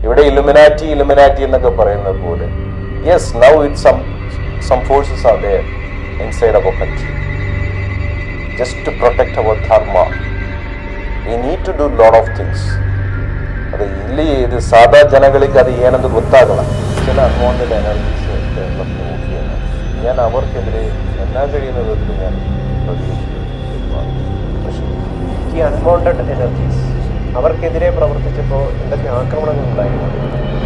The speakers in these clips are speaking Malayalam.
ഇവിടെ ഇലുമിനാറ്റി എന്നൊക്കെ പറയുന്നത് പോലെ, yes, now it some forces are there inside our country just to protect our dharma. We need to do lot of things. ಅದು ಇಲ್ಲಿ ಇದು ಸಾದಾ ಜನಗಳಿಗೆ ಅದು ಏನಂತ ಗೊತ್ತಾಗಲ್ಲ. ചില അൺവാണ്ടഡ് എനർജീസ് കേരളത്തിൽ നോക്കിയാണ് ഞാൻ അവർക്കെതിരെ എന്നാ കഴിയുന്ന വിധത്തിൽ ഞാൻ ഈ അൺവാണ്ടഡ് എനർജീസ് അവർക്കെതിരെ പ്രവർത്തിച്ചപ്പോൾ എന്തൊക്കെ ആക്രമണങ്ങൾ ഉണ്ടായിരുന്നു?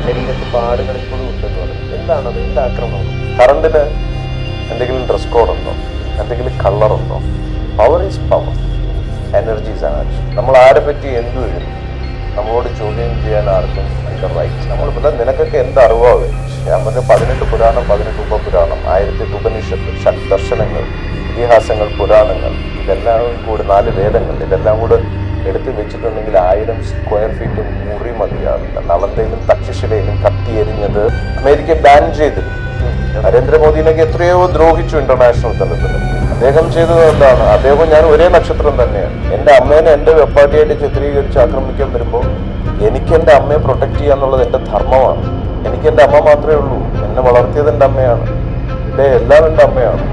ശരീരത്തിൽ പാടുകൾ ഇപ്പോഴും ഉണ്ടെന്ന് പറഞ്ഞു. എന്താണത്? എന്ത് ആക്രമണം? കറണ്ടിന് എന്തെങ്കിലും ഡ്രസ് കോഡ് ഉണ്ടോ? എന്തെങ്കിലും കളറുണ്ടോ? Power is power, energies energy. നമ്മൾ ആരെ പറ്റി എന്തു എഴുതും? നമ്മളോട് ചോദ്യം ചെയ്യാൻ ആർക്കും അതിൻ്റെ റൈറ്റ്. നമ്മളിപ്പോൾ നിനക്കൊക്കെ എന്ത് അറിവാകും? ഞാൻ പറഞ്ഞ 18 പുരാണം, 18 ഉപപുരാണം, 1008 ഉപനിഷത്ത്, ഷഡ്ദർശനങ്ങൾ, ഇതിഹാസങ്ങൾ, പുരാണങ്ങൾ, ഇതെല്ലാം കൂടെ 4 വേദങ്ങൾ, ഇതെല്ലാം കൂടെ എടുത്ത് വെച്ചിട്ടുണ്ടെങ്കിൽ 1000 സ്ക്വയർ ഫീറ്റ് മുറി മതിയാവില്ല. നളന്തയിലും തക്ഷശിലയിലും കത്തിയെരിഞ്ഞത് അമേരിക്ക ബാൻ ചെയ്തിരുന്നു. നരേന്ദ്രമോദിനൊക്കെ എത്രയോ ദ്രോഹിച്ചു ഇന്റർനാഷണൽ തലത്തിൽ. അദ്ദേഹം ചെയ്തത് എന്താണ്? അദ്ദേഹം ഞാൻ ഒരേ നക്ഷത്രം തന്നെയാണ്. എൻ്റെ അമ്മേനെ എൻ്റെ വെപ്പാട്ടിയായിട്ട് ചിത്രീകരിച്ച് ആക്രമിക്കാൻ വരുമ്പോൾ എനിക്ക് എൻ്റെ അമ്മയെ പ്രൊട്ടക്ട് ചെയ്യുക എന്നുള്ളത് എൻ്റെ ധർമ്മമാണ്. എനിക്ക് എൻ്റെ അമ്മ മാത്രമേ ഉള്ളൂ. എന്നെ വളർത്തിയത് എൻ്റെ അമ്മയാണ്. എൻ്റെ എല്ലാം എൻ്റെ അമ്മയാണ്.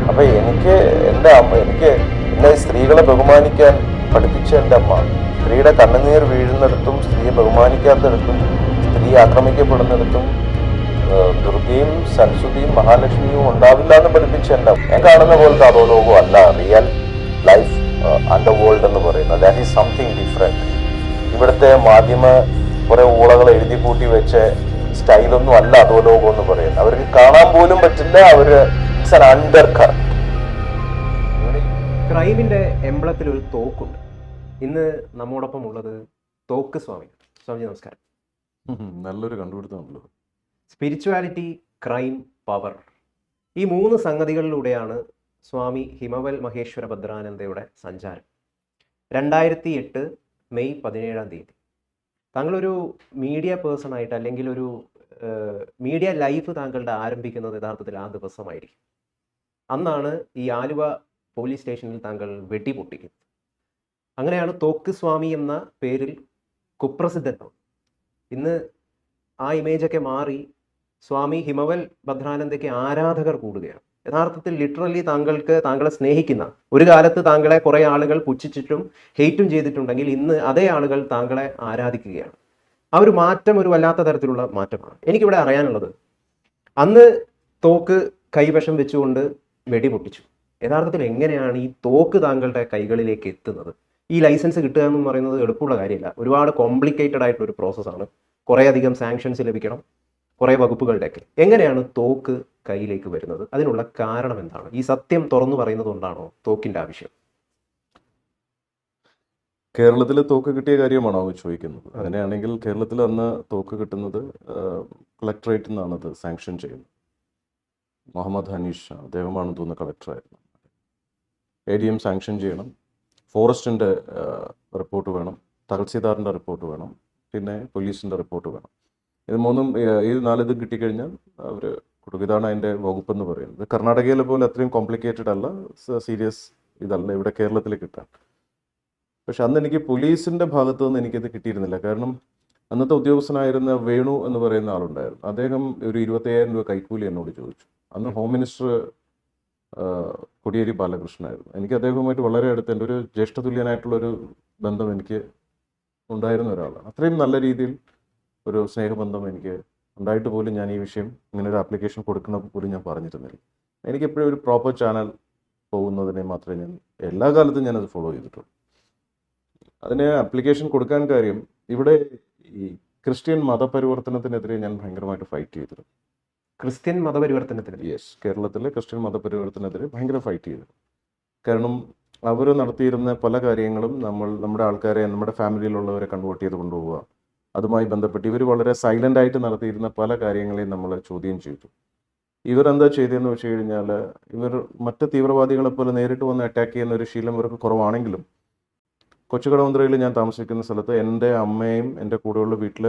അപ്പം എനിക്ക് എന്നെ സ്ത്രീകളെ ബഹുമാനിക്കാൻ പഠിപ്പിച്ച എൻ്റെ അമ്മ. സ്ത്രീയുടെ കണ്ണുനീർ വീഴുന്നിടത്തും, സ്ത്രീയെ ബഹുമാനിക്കാത്തിടത്തും, സ്ത്രീ ആക്രമിക്കപ്പെടുന്നിടത്തും ദുർഗയും സരസ്വതിയും മഹാലക്ഷ്മിയും ഉണ്ടാവില്ല എന്ന് പഠിപ്പിച്ച എൻ്റെ അമ്മ. ഞാൻ കാണുന്ന പോലത്തെ അധോലോകം അല്ല റിയൽ ലൈഫ് അണ്ടർ വേൾഡ് എന്ന് പറയുന്നത്. That is something different. ഇവിടുത്തെ മാധ്യമ കുറെ ഊളകൾ എഴുതി കൂട്ടി വെച്ച സ്റ്റൈലൊന്നും അല്ല അധോലോകം എന്ന് പറയുന്നത്. അവർക്ക് കാണാൻ പോലും പറ്റില്ല. It's an undercurrent. ക്രൈമിന്റെ എംബ്ലത്തിൽ ഒരു തോക്കുണ്ട്. ഇന്ന് നമ്മോടൊപ്പം ഉള്ളത് തോക്ക് സ്വാമി. സ്വാമി നമസ്കാരം. നല്ലൊരു കണ്ടുപിടുത്തമാണല്ലോ. സ്പിരിച്വാലിറ്റി, ക്രൈം, പവർ, ഈ 3 സംഗതികളിലൂടെയാണ് സ്വാമി ഹിമവൽ മഹേശ്വര ഭദ്രാനന്ദയുടെ സഞ്ചാരം. 2008 മെയ് 17 താങ്കളൊരു മീഡിയ പേഴ്സൺ ആയിട്ട്, അല്ലെങ്കിൽ ഒരു മീഡിയ ലൈഫ് താങ്കളുടെ ആരംഭിക്കുന്നത് യഥാർത്ഥത്തിൽ ആ ദിവസമായിരിക്കും. അന്നാണ് ഈ ആലുവ പോലീസ് സ്റ്റേഷനിൽ താങ്കൾ വെടിപൊട്ടിക്കുന്നത്. അങ്ങനെയാണ് തോക്ക് സ്വാമി എന്ന പേരിൽ കുപ്രസിദ്ധനാണ്. ഇന്ന് ആ ഇമേജൊക്കെ മാറി സ്വാമി ഹിമവൽ ഭദ്രാനന്ദയ്ക്ക് ആരാധകർ കൂടുകയാണ്. യഥാർത്ഥത്തിൽ ലിറ്ററലി താങ്കളെ സ്നേഹിക്കുന്ന, ഒരു കാലത്ത് താങ്കളെ കുറേ ആളുകൾ പുച്ഛിച്ചിട്ടും ഹെയ്റ്റും ചെയ്തിട്ടുണ്ടെങ്കിൽ ഇന്ന് അതേ ആളുകൾ താങ്കളെ ആരാധിക്കുകയാണ്. ആ ഒരു മാറ്റം ഒരു വല്ലാത്ത തരത്തിലുള്ള മാറ്റമാണ്. എനിക്കിവിടെ അറിയാനുള്ളത്, അന്ന് തോക്ക് കൈവശം വെച്ചുകൊണ്ട് വെടിപൊട്ടിച്ചു. യഥാർത്ഥത്തിൽ എങ്ങനെയാണ് ഈ തോക്ക് താങ്കളുടെ കൈകളിലേക്ക് എത്തുന്നത്? ഈ ലൈസൻസ് കിട്ടുക എന്ന് പറയുന്നത് എളുപ്പമുള്ള കാര്യമില്ല. ഒരുപാട് കോംപ്ലിക്കേറ്റഡ് ആയിട്ടുള്ള ഒരു പ്രോസസ്സാണ്. കുറേയധികം സാങ്ഷൻസ് ലഭിക്കണം, കുറേ വകുപ്പുകളുടെയൊക്കെ. എങ്ങനെയാണ് തോക്ക് കയ്യിലേക്ക് വരുന്നത്? അതിനുള്ള കാരണം എന്താണ്? ഈ സത്യം തുറന്നു പറയുന്നത് കൊണ്ടാണോ തോക്കിന്റെ ആവശ്യം? കേരളത്തിൽ തോക്ക് കിട്ടിയ കാര്യമാണോ ചോദിക്കുന്നത്? അങ്ങനെയാണെങ്കിൽ കേരളത്തിൽ അന്ന് തോക്ക് കിട്ടുന്നത് കളക്ടറേറ്റിൽ നിന്നാണ് അത് സാങ്ഷൻ ചെയ്യുന്നത്. മുഹമ്മദ് ഹനീഷ് അദ്ദേഹമാണെന്ന് തോന്നുന്ന കളക്ടറായിരുന്നു. ADM സാങ്ഷൻ ചെയ്യണം, ഫോറസ്റ്റിൻ്റെ റിപ്പോർട്ട് വേണം, തഹസിൽദാറിൻ്റെ റിപ്പോർട്ട് വേണം, പിന്നെ പോലീസിൻ്റെ റിപ്പോർട്ട് വേണം. ഇത് 4 കിട്ടിക്കഴിഞ്ഞാൽ അവർ കൊടുക്കും. ഇതാണ് അതിൻ്റെ വകുപ്പെന്ന് പറയുന്നത്. കർണാടകയിലെ പോലെ അത്രയും കോംപ്ലിക്കേറ്റഡ് അല്ല, സീരിയസ് ഇതല്ല ഇവിടെ കേരളത്തിൽ കിട്ടാൻ. പക്ഷെ അന്ന് എനിക്ക് പോലീസിൻ്റെ ഭാഗത്തു നിന്ന് എനിക്കിത് കിട്ടിയിരുന്നില്ല. കാരണം അന്നത്തെ ഉദ്യോഗസ്ഥനായിരുന്ന വേണു എന്ന് പറയുന്ന ആളുണ്ടായിരുന്നു. അദ്ദേഹം ഒരു 25,000 രൂപ കൈക്കൂലി എന്നോട് ചോദിച്ചു. അന്ന് ഹോം മിനിസ്റ്റർ കോടിയേരി ബാലകൃഷ്ണനായിരുന്നു. എനിക്ക് അദ്ദേഹവുമായിട്ട് വളരെ അടുത്ത് എൻ്റെ ഒരു ജ്യേഷ്ഠതുല്യനായിട്ടുള്ളൊരു ബന്ധം എനിക്ക് ഉണ്ടായിരുന്ന ഒരാളാണ്. അത്രയും നല്ല രീതിയിൽ ഒരു സ്നേഹബന്ധം എനിക്ക് ഉണ്ടായിട്ട് പോലും ഞാൻ ഈ വിഷയം ഇങ്ങനെ ഒരു ആപ്ലിക്കേഷൻ കൊടുക്കുന്ന പോലും ഞാൻ പറഞ്ഞിരുന്നില്ല. എനിക്കെപ്പോഴും ഒരു പ്രോപ്പർ ചാനൽ പോകുന്നതിനെ മാത്രമേ ഞാൻ എല്ലാ കാലത്തും ഞാനത് ഫോളോ ചെയ്തിട്ടുള്ളൂ. അതിന് ആപ്ലിക്കേഷൻ കൊടുക്കാൻ കാര്യം, ഇവിടെ ഈ ക്രിസ്ത്യൻ മതപരിവർത്തനത്തിനെതിരെ ഞാൻ ഭയങ്കരമായിട്ട് ഫൈറ്റ് ചെയ്തിരുന്നു. ക്രിസ്ത്യൻ മതപരിവർത്തനത്തിന്? യെസ്, കേരളത്തിലെ ക്രിസ്ത്യൻ മതപരിവർത്തനത്തിനെതിരെ ഭയങ്കര ഫൈറ്റ് ചെയ്തു. കാരണം അവർ നടത്തിയിരുന്ന പല കാര്യങ്ങളും നമ്മുടെ ആൾക്കാരെ, നമ്മുടെ ഫാമിലിയിലുള്ളവരെ കൺവേർട്ട് ചെയ്ത് കൊണ്ടുപോവുക, അതുമായി ബന്ധപ്പെട്ട് ഇവർ വളരെ സൈലൻ്റ് ആയിട്ട് നടത്തിയിരുന്ന പല കാര്യങ്ങളെയും നമ്മൾ ചോദ്യം ചെയ്തു. ഇവരെന്താ ചെയ്തതെന്ന് വെച്ച് കഴിഞ്ഞാൽ, ഇവർ മറ്റ് തീവ്രവാദികളെ പോലെ നേരിട്ട് വന്ന് അറ്റാക്ക് ചെയ്യുന്ന ഒരു ശീലം ഇവർക്ക് കുറവാണെങ്കിലും, കൊച്ചുകടവന്ത്രയിൽ ഞാൻ താമസിക്കുന്ന സ്ഥലത്ത് എൻ്റെ അമ്മയും എൻ്റെ കൂടെയുള്ള വീട്ടിൽ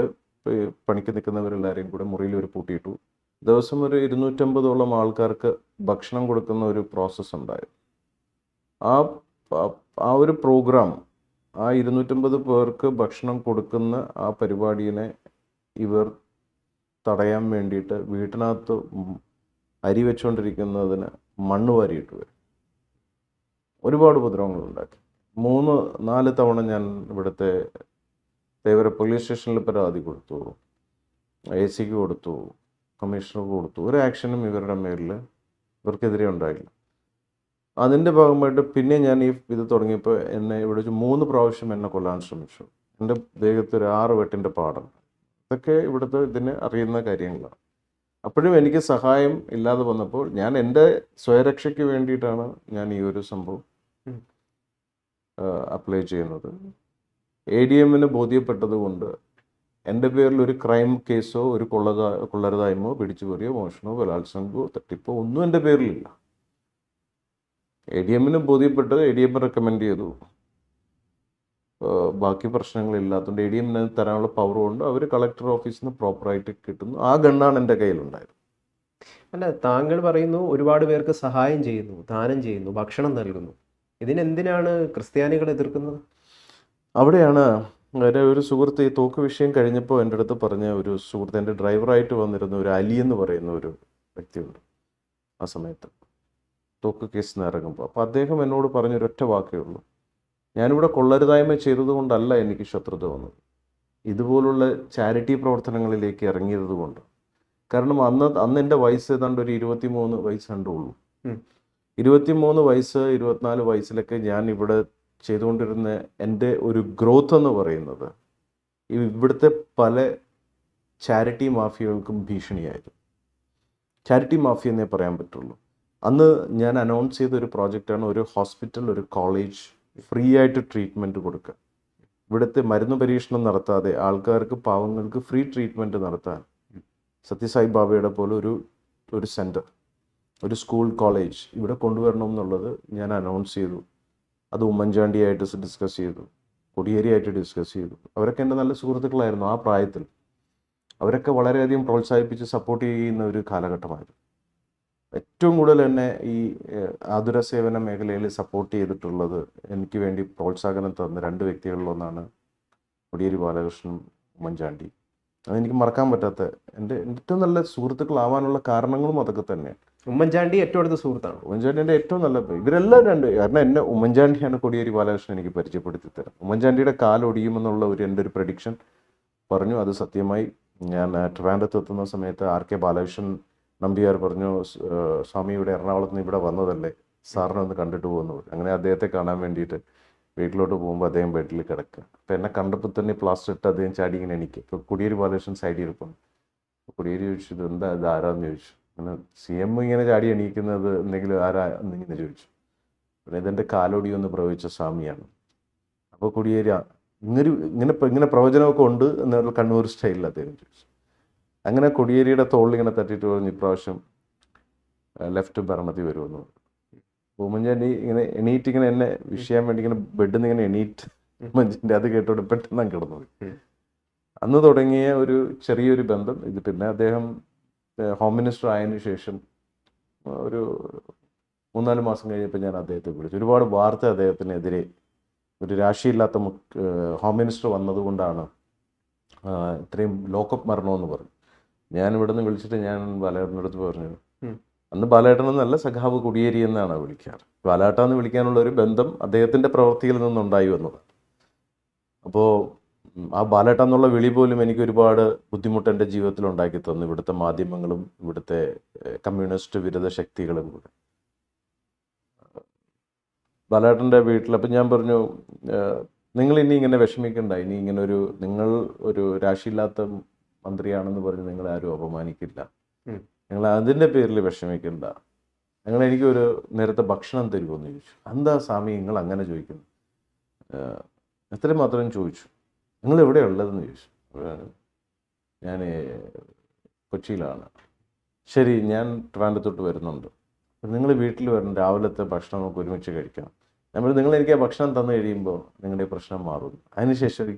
പണിക്ക് നിൽക്കുന്നവരെല്ലാവരെയും കൂടെ മുറിയിൽ ഒരു പൂട്ടിയിട്ടു. ദിവസം ഒരു 250ഓളം ആൾക്കാർക്ക് ഭക്ഷണം കൊടുക്കുന്ന ഒരു പ്രോസസ്സ് ഉണ്ടായിരുന്നു. ആ ഒരു പ്രോഗ്രാം, ആ 250 പേർക്ക് ഭക്ഷണം കൊടുക്കുന്ന ആ പരിപാടിയെ ഇവർ തടയാൻ വേണ്ടിയിട്ട് വീട്ടിനകത്ത് അരി വെച്ചുകൊണ്ടിരിക്കുന്നതിന് മണ്ണ് വാരിയിട്ട് വരും. ഒരുപാട് ഉപദ്രവങ്ങളുണ്ടാക്കി. 3-4 തവണ ഞാൻ ഇവിടുത്തെ തേവര പോലീസ് സ്റ്റേഷനിൽ പരാതി കൊടുത്തു, AC കൊടുത്തു, കമ്മീഷണർക്ക് കൊടുത്തു. ഒരു ആക്ഷനും ഇവരുടെ മേലിൽ ഇവർക്കെതിരെ ഉണ്ടായില്ല. അതിൻ്റെ ഭാഗമായിട്ട് പിന്നെ ഞാൻ ഇത് തുടങ്ങിയപ്പോൾ എന്നെ ഇവിടെ വെച്ച് 3 പ്രാവശ്യം എന്നെ കൊല്ലാൻ ശ്രമിച്ചു. എൻ്റെ ദേഹത്ത് ഒരു 6 വെട്ടിൻ്റെ പാടം. ഇതൊക്കെ ഇവിടുത്തെ ഇതിന് അറിയുന്ന കാര്യങ്ങളാണ്. അപ്പോഴും എനിക്ക് സഹായം ഇല്ലാതെ വന്നപ്പോൾ ഞാൻ എൻ്റെ സ്വയരക്ഷയ്ക്ക് വേണ്ടിയിട്ടാണ് ഞാൻ ഈ ഒരു സംഭവം അപ്ലൈ ചെയ്യുന്നത്. ADMന് ബോധ്യപ്പെട്ടത് കൊണ്ട് എൻ്റെ പേരിൽ ഒരു ക്രൈം കേസോ ഒരു കൊള്ളരുതായ്മയോ പിടിച്ചുപറിയോ മോഷണമോ ബലാത്സംഗമോ തട്ടിപ്പോ ഒന്നും എൻ്റെ പേരിലില്ല. ADMന് ബോധ്യപ്പെട്ട് ADM റെക്കമെൻഡ് ചെയ്തു. ബാക്കി പ്രശ്നങ്ങളില്ലാത്തതുകൊണ്ട് ADMന് തരാനുള്ള പവർ കൊണ്ട് അവർ കളക്ടർ ഓഫീസിൽ നിന്ന് പ്രോപ്പറായിട്ട് കിട്ടുന്നു. ആ ഗണ്ണാണ് എൻ്റെ കയ്യിലുണ്ടായത്. അല്ല, താങ്കൾ പറയുന്നു ഒരുപാട് പേർക്ക് സഹായം ചെയ്യുന്നു, ദാനം ചെയ്യുന്നു, ഭക്ഷണം നൽകുന്നു. ഇതിനെന്തിനാണ് ക്രിസ്ത്യാനികൾ എതിർക്കുന്നത്? അവിടെയാണ് എൻ്റെ ഒരു സുഹൃത്ത് ഈ തോക്ക് വിഷയം കഴിഞ്ഞപ്പോൾ എൻ്റെ അടുത്ത് പറഞ്ഞ ഒരു സുഹൃത്ത്, എൻ്റെ ഡ്രൈവറായിട്ട് വന്നിരുന്ന ഒരു അലി എന്ന് പറയുന്ന ഒരു വ്യക്തിയുണ്ട് ആ സമയത്ത് തോക്ക് കേസിൽ നിന്ന് ഇറങ്ങുമ്പോൾ. അപ്പോൾ അദ്ദേഹം എന്നോട് പറഞ്ഞൊരൊറ്റ വാക്കേ ഉള്ളൂ, ഞാനിവിടെ കൊള്ളരുതായ്മ ചെയ്തതുകൊണ്ടല്ല എനിക്ക് ശത്രുത വന്നത്, ഇതുപോലുള്ള ചാരിറ്റി പ്രവർത്തനങ്ങളിലേക്ക് ഇറങ്ങിയത് കൊണ്ട്. കാരണം അന്ന് എൻ്റെ വയസ്സ് ഏതാണ്ട് ഒരു 23 വയസ്സ് കണ്ടുള്ളൂ. 23 വയസ്സ് 24 വയസ്സിലൊക്കെ ഞാൻ ഇവിടെ ചെയ്തുകൊണ്ടിരുന്ന എൻ്റെ ഒരു ഗ്രോത്ത് എന്ന് പറയുന്നത് ഇവിടുത്തെ പല ചാരിറ്റി മാഫിയകൾക്കും ഭീഷണിയായിരുന്നു. ചാരിറ്റി മാഫിയ എന്നേ പറയാൻ പറ്റുള്ളൂ. അന്ന് ഞാൻ അനൗൺസ് ചെയ്ത ഒരു പ്രോജക്റ്റാണ് ഒരു ഹോസ്പിറ്റൽ, ഒരു കോളേജ് ഫ്രീ ആയിട്ട് ട്രീറ്റ്മെൻറ്റ് കൊടുക്കുക. ഇവിടുത്തെ മരുന്ന് പരീക്ഷണം നടത്താതെ ആൾക്കാർക്ക്, പാവങ്ങൾക്ക് ഫ്രീ ട്രീറ്റ്മെൻറ്റ് നടത്താൻ സത്യസായി ബാബയുടെ പോലെ ഒരു സെൻറ്റർ, ഒരു സ്കൂൾ, കോളേജ് ഇവിടെ കൊണ്ടുവരണം എന്നുള്ളത് ഞാൻ അനൗൺസ് ചെയ്തു. അത് ഉമ്മൻചാണ്ടിയായിട്ട് ഡിസ്കസ് ചെയ്തു, കോടിയേരിയായിട്ട് ഡിസ്കസ് ചെയ്തു. അവരൊക്കെ എൻ്റെ നല്ല സുഹൃത്തുക്കളായിരുന്നു ആ പ്രായത്തിൽ. അവരൊക്കെ വളരെയധികം പ്രോത്സാഹിപ്പിച്ച് സപ്പോർട്ട് ചെയ്യുന്ന ഒരു കാലഘട്ടമായിരുന്നു. ഏറ്റവും കൂടുതൽ എന്നെ ഈ ആതുര സേവന മേഖലയിൽ സപ്പോർട്ട് ചെയ്തിട്ടുള്ളത്, എനിക്ക് വേണ്ടി പ്രോത്സാഹനം തന്ന 2 വ്യക്തികളിലൊന്നാണ് കോടിയേരി ബാലകൃഷ്ണൻ, ഉമ്മൻചാണ്ടി. അതെനിക്ക് മറക്കാൻ പറ്റാത്ത, എൻ്റെ ഏറ്റവും നല്ല സുഹൃത്തുക്കളാവാനുള്ള കാരണങ്ങളും അതൊക്കെ തന്നെയാണ്. ഉമ്മൻചാണ്ടി ഏറ്റവും അടുത്ത സുഹൃത്താണ്. ഉമ്മൻചാണ്ടി എൻ്റെ ഏറ്റവും നല്ല, ഇവരെല്ലാം കാരണം എന്നെ ഉമ്മൻചാണ്ടിയാണ് കോടിയേരി ബാലകൃഷ്ണൻ എനിക്ക് പരിചയപ്പെടുത്തി തരാം. ഉമ്മൻചാണ്ടിയുടെ കാലൊടിയുമെന്നുള്ള എൻ്റെ ഒരു പ്രഡിക്ഷൻ പറഞ്ഞു. അത് സത്യമായി. ഞാൻ ട്രിവാൻഡ്രത്ത് എത്തുന്ന സമയത്ത് RK ബാലകൃഷ്ണൻ നമ്പ്യാർ പറഞ്ഞു, സ്വാമി ഇവിടെ എറണാകുളത്ത് നിന്ന് ഇവിടെ വന്നതല്ലേ, സാറിനെ ഒന്ന് കണ്ടിട്ട് പോകുന്നു. അങ്ങനെ അദ്ദേഹത്തെ കാണാൻ വേണ്ടിയിട്ട് വീട്ടിലോട്ട് പോകുമ്പോൾ അദ്ദേഹം ബെഡിൽ കിടക്കുക. അപ്പോൾ എന്നെ കണ്ടപ്പോൾ തന്നെ പ്ലാസ്റ്റർ ഇട്ട് അദ്ദേഹം ചാടി ഇങ്ങനെ എണീക്കുക. ഇപ്പോൾ കോടിയേരി ബാലകൃഷ്ണൻ സൈഡിൽ ഇരിപ്പുണ്ട്. കോടിയേരി ചോദിച്ചു, ഇത് ആരാന്ന് ചോദിച്ചു. അങ്ങനെ CM ഇങ്ങനെ ചാടി എണീക്കുന്നത് എന്തെങ്കിലും ആരാ എന്നിങ്ങനെ ചോദിച്ചു. പിന്നെ ഇതെൻ്റെ കാലോടിയൊന്ന് പ്രവചിച്ച സ്വാമിയാണ്. അപ്പോൾ കോടിയേരി ഇങ്ങനെ പ്രവചനമൊക്കെ ഉണ്ട് എന്നുള്ള കണ്ണൂർ സ്റ്റൈലിൽ അദ്ദേഹം ചോദിച്ചു. അങ്ങനെ കോടിയേരിയുടെ തോളിൽ ഇങ്ങനെ തട്ടിയിട്ട് പറഞ്ഞു, ഇപ്രാവശ്യം ലെഫ്റ്റ് ഭരണത്തിൽ വരുമെന്ന്. ഉമ്മൻചാണ്ടി ഇങ്ങനെ എണീറ്റ് ഇങ്ങനെ എന്നെ വിഷയാൻ വേണ്ടി ഇങ്ങനെ ബെഡിൽ നിന്ന് ഇങ്ങനെ എണീറ്റ് ഉമ്മൻചാണ്ടി അത് കേട്ടോണ്ട് പെട്ടെന്ന് കിടന്നത്. അന്ന് തുടങ്ങിയ ഒരു ചെറിയൊരു ബന്ധം. ഇത് പിന്നെ അദ്ദേഹം ഹോം മിനിസ്റ്റർ ആയതിനു ശേഷം ഒരു 3-4 മാസം കഴിഞ്ഞപ്പോൾ ഞാൻ അദ്ദേഹത്തെ വിളിച്ചു. ഒരുപാട് വാർത്ത അദ്ദേഹത്തിനെതിരെ, ഒരു രാശിയില്ലാത്ത ഹോം മിനിസ്റ്റർ വന്നതുകൊണ്ടാണ് ഇത്രയും ലോക്കപ്പ് മരണമെന്ന് പറഞ്ഞു. ഞാൻ ഇവിടെ നിന്ന് വിളിച്ചിട്ട് ഞാൻ ബാലേട്ടൻ്റെ അടുത്ത് പറഞ്ഞു, അന്ന് ബാലേട്ടനെന്നല്ല സഖാവ് കോടിയേരി എന്നാണ് വിളിക്കാറ്. ബാലേട്ടാന്ന് വിളിക്കാനുള്ള ഒരു ബന്ധം അദ്ദേഹത്തിൻ്റെ പ്രവൃത്തിയിൽ നിന്നുണ്ടായി വന്നതാണ്. അപ്പോൾ ആ ബാലേട്ട എന്നുള്ള വിളി പോലും എനിക്ക് ഒരുപാട് ബുദ്ധിമുട്ട് എൻ്റെ ജീവിതത്തിൽ ഉണ്ടാക്കി തന്നു. ഇവിടുത്തെ മാധ്യമങ്ങളും ഇവിടുത്തെ കമ്മ്യൂണിസ്റ്റ് വിരുദ്ധ ശക്തികളും കൂടെ. ബാലേട്ടൻ്റെ വീട്ടിൽ അപ്പം ഞാൻ പറഞ്ഞു, നിങ്ങൾ ഇനി ഇങ്ങനെ വിഷമിക്കണ്ട, ഇനി ഇങ്ങനെ നിങ്ങൾ ഒരു രാശിയില്ലാത്ത മന്ത്രിയാണെന്ന് പറഞ്ഞ് നിങ്ങളെ ആരും അപമാനിക്കില്ല, നിങ്ങൾ അതിൻ്റെ പേരിൽ വിഷമിക്കണ്ട, എനിക്കൊരു നേരത്തെ ഭക്ഷണം തരുമോയെന്ന് ചോദിച്ചു. എന്താ സ്വാമി നിങ്ങൾ അങ്ങനെ ചോദിക്കുന്നു? എത്രയും മാത്രം ചോദിച്ചു. നിങ്ങൾ എവിടെയുള്ളതെന്ന് ചോദിച്ചു. ഞാൻ കൊച്ചിയിലാണ്. ശരി, ഞാൻ ട്രിവാൻഡ്രത്തോട്ട് വരുന്നുണ്ട്, നിങ്ങൾ വീട്ടിൽ വരണം, രാവിലത്തെ ഭക്ഷണം നമുക്ക് ഒരുമിച്ച് കഴിക്കണം. നമ്മൾ നിങ്ങൾ എനിക്ക് ആ ഭക്ഷണം തന്നു കഴിയുമ്പോൾ നിങ്ങളുടെ പ്രശ്നം മാറും. അതിനുശേഷം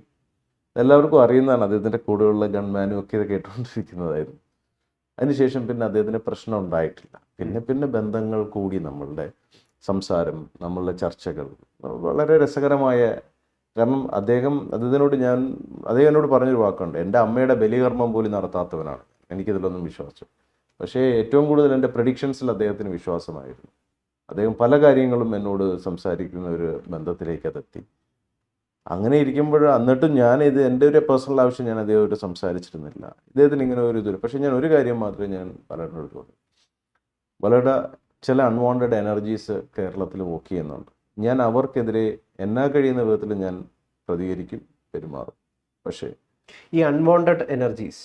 എല്ലാവർക്കും അറിയുന്നതാണ്, അദ്ദേഹത്തിൻ്റെ കൂടെയുള്ള ഗൺമാനും ഒക്കെ ഇത് കേട്ടുകൊണ്ടിരിക്കുന്നതായിരുന്നു. അതിനുശേഷം പിന്നെ അദ്ദേഹത്തിന് പ്രശ്നം ഉണ്ടായിട്ടില്ല. പിന്നെ ബന്ധങ്ങൾ കൂടി, നമ്മളുടെ സംസാരം, നമ്മളുടെ ചർച്ചകൾ വളരെ രസകരമായ കാരണം അദ്ദേഹം എന്നോട് പറഞ്ഞൊരു വാക്കുണ്ട്, എൻ്റെ അമ്മയുടെ ബലികർമ്മം പോലും നടത്താത്തവനാണ്, എനിക്കിതിലൊന്നും വിശ്വാസം. പക്ഷേ ഏറ്റവും കൂടുതൽ എൻ്റെ പ്രഡിക്ഷൻസിൽ അദ്ദേഹത്തിന് വിശ്വാസമായിരുന്നു. അദ്ദേഹം പല കാര്യങ്ങളും എന്നോട് സംസാരിക്കുന്ന ഒരു ബന്ധത്തിലേക്ക് അതെത്തി. അങ്ങനെ ഇരിക്കുമ്പോൾ എന്നിട്ടും ഞാനിത് എൻ്റെ ഒരു പേഴ്സണൽ ആവശ്യം ഞാൻ അദ്ദേഹമായിട്ട് സംസാരിച്ചിരുന്നില്ല. ഇദ്ദേഹത്തിന് ഇങ്ങനെ ഒരു ഇതില്ല. പക്ഷേ ഞാൻ ഒരു കാര്യം മാത്രമേ ഞാൻ പലരോട് തോന്നി, വളരെ ചില അൺവാണ്ടഡ് എനർജീസ് കേരളത്തിൽ വർക്ക് ചെയ്യുന്നുണ്ട്. ഞാൻ അവർക്കെതിരെ എന്നാ കഴിയുന്ന വിധത്തിൽ ഞാൻ പ്രതികരിക്കും, പെരുമാറും. പക്ഷേ ഈ അൺവാണ്ടഡ് എനർജീസ്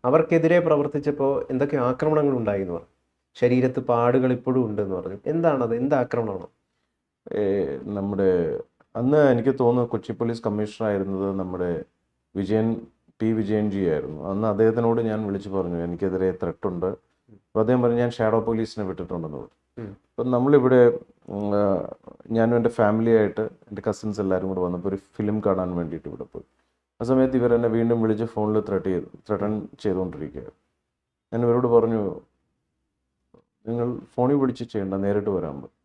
അവർക്കെതിരെ പ്രവർത്തിച്ചപ്പോൾ എന്തൊക്കെ ആക്രമണങ്ങൾ ഉണ്ടായി എന്ന് പറഞ്ഞു. ശരീരത്ത് പാടുകൾ ഇപ്പോഴും ഉണ്ടെന്ന് പറഞ്ഞു. എന്താണത്? എന്ത് ആക്രമണമാണ്? നമ്മുടെ അന്ന് എനിക്ക് തോന്നുന്നു കൊച്ചി പോലീസ് കമ്മീഷണർ ആയിരുന്നത് നമ്മുടെ പി വിജയൻജി ആയിരുന്നു. അന്ന് അദ്ദേഹത്തിനോട് ഞാൻ വിളിച്ചു പറഞ്ഞു എനിക്കെതിരെ ത്രെട്ടുണ്ട്. അപ്പോൾ അദ്ദേഹം പറഞ്ഞു ഞാൻ ഷാഡോ പോലീസിനെ വിട്ടിട്ടുണ്ടെന്ന് പറഞ്ഞു. അപ്പം നമ്മളിവിടെ ഞാനും എൻ്റെ ഫാമിലിയായിട്ട് എൻ്റെ കസിൻസ് എല്ലാവരും കൂടെ വന്നപ്പോൾ ഒരു ഫിലിം കാണാൻ വേണ്ടിയിട്ട് ഇവിടെ പോയി. ആ സമയത്ത് ഇവരെന്നെ വീണ്ടും വിളിച്ച് ഫോണിൽ ത്രട്ടൺ ചെയ്തുകൊണ്ടിരിക്കുകയായിരുന്നു. ഞാൻ ഇവരോട് പറഞ്ഞു നിങ്ങൾ ഫോണിൽ വിളിച്ച് ചെയ്യണ്ട, നേരിട്ട് വരാൻ പറ്റും.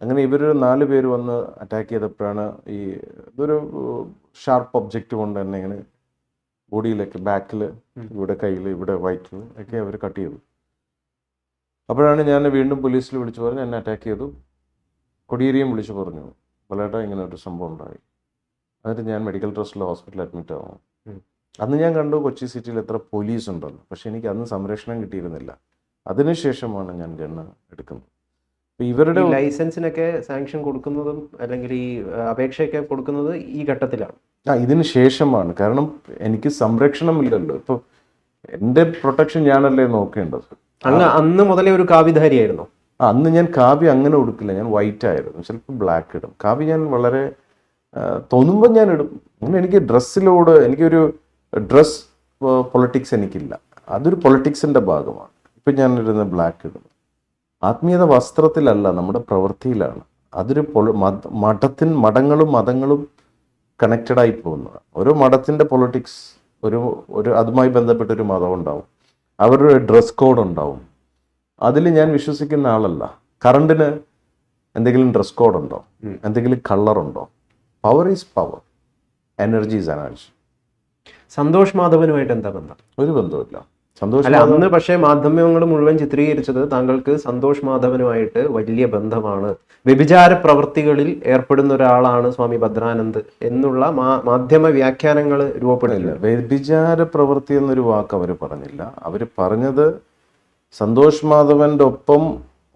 അങ്ങനെ ഇവർ 4 പേര് വന്ന് അറ്റാക്ക് ചെയ്തപ്പോഴാണ് ഇതൊരു ഷാർപ്പ് ഒബ്ജക്റ്റ് കൊണ്ട് തന്നെ ഇങ്ങനെ ബോഡിയിലേക്ക് ബാക്കിൽ, ഇവിടെ കയ്യിൽ, ഇവിടെ വയറ്റിൽ ഒക്കെ അവർ കട്ട് ചെയ്തു. അപ്പോഴാണ് ഞാൻ വീണ്ടും പോലീസിൽ വിളിച്ചു പറഞ്ഞു എന്നെ അറ്റാക്ക് ചെയ്തു. കൊടിയേരിയും വിളിച്ചു പറഞ്ഞു വളേട്ടാ ഇങ്ങനെ ഒരു സംഭവം ഉണ്ടായി. എന്നിട്ട് ഞാൻ മെഡിക്കൽ ട്രസ്റ്റിലെ ഹോസ്പിറ്റലിൽ അഡ്മിറ്റ് ആവും. അന്ന് ഞാൻ കണ്ടു കൊച്ചി സിറ്റിയിൽ എത്ര പോലീസ് ഉണ്ടെന്ന്. പക്ഷെ എനിക്ക് അന്ന് സംരക്ഷണം കിട്ടിയിരുന്നില്ല. അതിനുശേഷമാണ് ഞാൻ ഗണ്ണ് എടുക്കുന്നത്. ഇവരുടെ ലൈസൻസിനൊക്കെ സാങ്ഷൻ കൊടുക്കുന്നതും അല്ലെങ്കിൽ ഈ അപേക്ഷയൊക്കെ കൊടുക്കുന്നത് ഈ ഘട്ടത്തിലാണ്. ഇതിന് ശേഷമാണ്. കാരണം എനിക്ക് സംരക്ഷണമില്ലല്ലോ. ഇപ്പോൾ എൻ്റെ പ്രൊട്ടക്ഷൻ ഞാനല്ലേ നോക്കേണ്ടത്. അന്ന് മുതലേ ഒരു കാവിധാരിയായിരുന്നു. അന്ന് ഞാൻ കാവ്യ അങ്ങനെ കൊടുക്കില്ല, ഞാൻ വൈറ്റ് ആയിരുന്നു, ചിലപ്പോൾ ബ്ലാക്ക് ഇടും. കാവ്യ ഞാൻ വളരെ തോന്നുമ്പോൾ ഞാൻ ഇടും. അങ്ങനെ എനിക്ക് ഡ്രസ്സിലോട് എനിക്കൊരു ഡ്രസ് പൊളിറ്റിക്സ് എനിക്കില്ല. അതൊരു പൊളിറ്റിക്സിൻ്റെ ഭാഗമാണ്. ഇപ്പം ഞാൻ ഇടുന്ന ബ്ലാക്ക് ഇടും. ആത്മീയത വസ്ത്രത്തിലല്ല, നമ്മുടെ പ്രവൃത്തിയിലാണ്. അതൊരു മഠങ്ങളും മതങ്ങളും കണക്റ്റഡായി പോകുന്നതാണ്. ഓരോ മഠത്തിൻ്റെ പൊളിറ്റിക്സ് ഒരു അതുമായി ബന്ധപ്പെട്ടൊരു മതം ഉണ്ടാവും, അവരുടെ ഡ്രസ് കോഡ് ഉണ്ടാവും. അതിൽ ഞാൻ വിശ്വസിക്കുന്ന ആളല്ല. കറണ്ടിന് എന്തെങ്കിലും ഡ്രസ് കോഡ് ഉണ്ടോ? എന്തെങ്കിലും കളറുണ്ടോ? Power is power, energy is energy. Santosh മാധവനുമായിട്ട് എന്താ ബന്ധം? ഒരു ബന്ധമില്ല. അന്ന് പക്ഷേ മാധ്യമങ്ങൾ മുഴുവൻ ചിത്രീകരിച്ചത് താങ്കൾക്ക് സന്തോഷ് മാധവനുമായിട്ട് വലിയ ബന്ധമാണ്, വ്യഭിചാര പ്രവൃത്തികളിൽ ഏർപ്പെടുന്ന ഒരാളാണ് സ്വാമി ഭദ്രാനന്ദ് എന്നുള്ള മാധ്യമ വ്യാഖ്യാനങ്ങൾ രൂപപ്പെടില്ല. വ്യഭിചാര പ്രവൃത്തി എന്നൊരു വാക്ക് അവർ പറഞ്ഞില്ല. അവർ പറഞ്ഞത് സന്തോഷ് മാധവന്റെ ഒപ്പം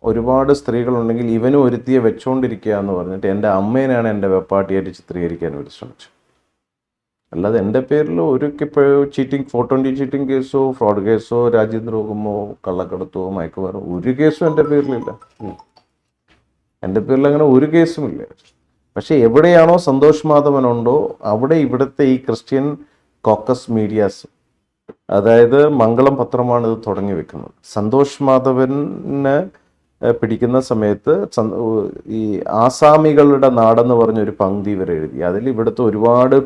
ഒരുപാട് സ്ത്രീകളുണ്ടെങ്കിൽ ഇവനും ഒരുത്തിയെ വെച്ചോണ്ടിരിക്കുക എന്ന് പറഞ്ഞിട്ട് എൻ്റെ അമ്മേനെയാണ് എൻ്റെ വെപ്പാട്ടിയായിട്ട് ചിത്രീകരിക്കാൻ അവർ ശ്രമിച്ചു. അല്ലാതെ എൻ്റെ പേരിൽ ഒരു ചീറ്റിംഗ് 420 ചീറ്റിംഗ് കേസോ ഫ്രോഡ് കേസോ രാജ്യദ്രോഹമോ കള്ളക്കടത്തോ മയക്കുമരുന്നോ ഒരു കേസും എൻ്റെ പേരിലില്ല. എൻ്റെ പേരിൽ അങ്ങനെ ഒരു കേസുമില്ല. പക്ഷെ എവിടെയാണോ സന്തോഷ് മാധവനുണ്ടോ അവിടെ ഇവിടുത്തെ ഈ ക്രിസ്ത്യൻ കോക്കസ് മീഡിയാസ്, അതായത് മംഗളം പത്രമാണ് ഇത് തുടങ്ങി വെക്കുന്നത്. സന്തോഷ് മാധവനെ പിടിക്കുന്ന സമയത്ത് ഈ ആസാമികളുടെ നാടെന്ന് പറഞ്ഞൊരു പങ്ക്തി ഇവർ എഴുതി. അതിൽ ഇവിടുത്തെ ഒരുപാട്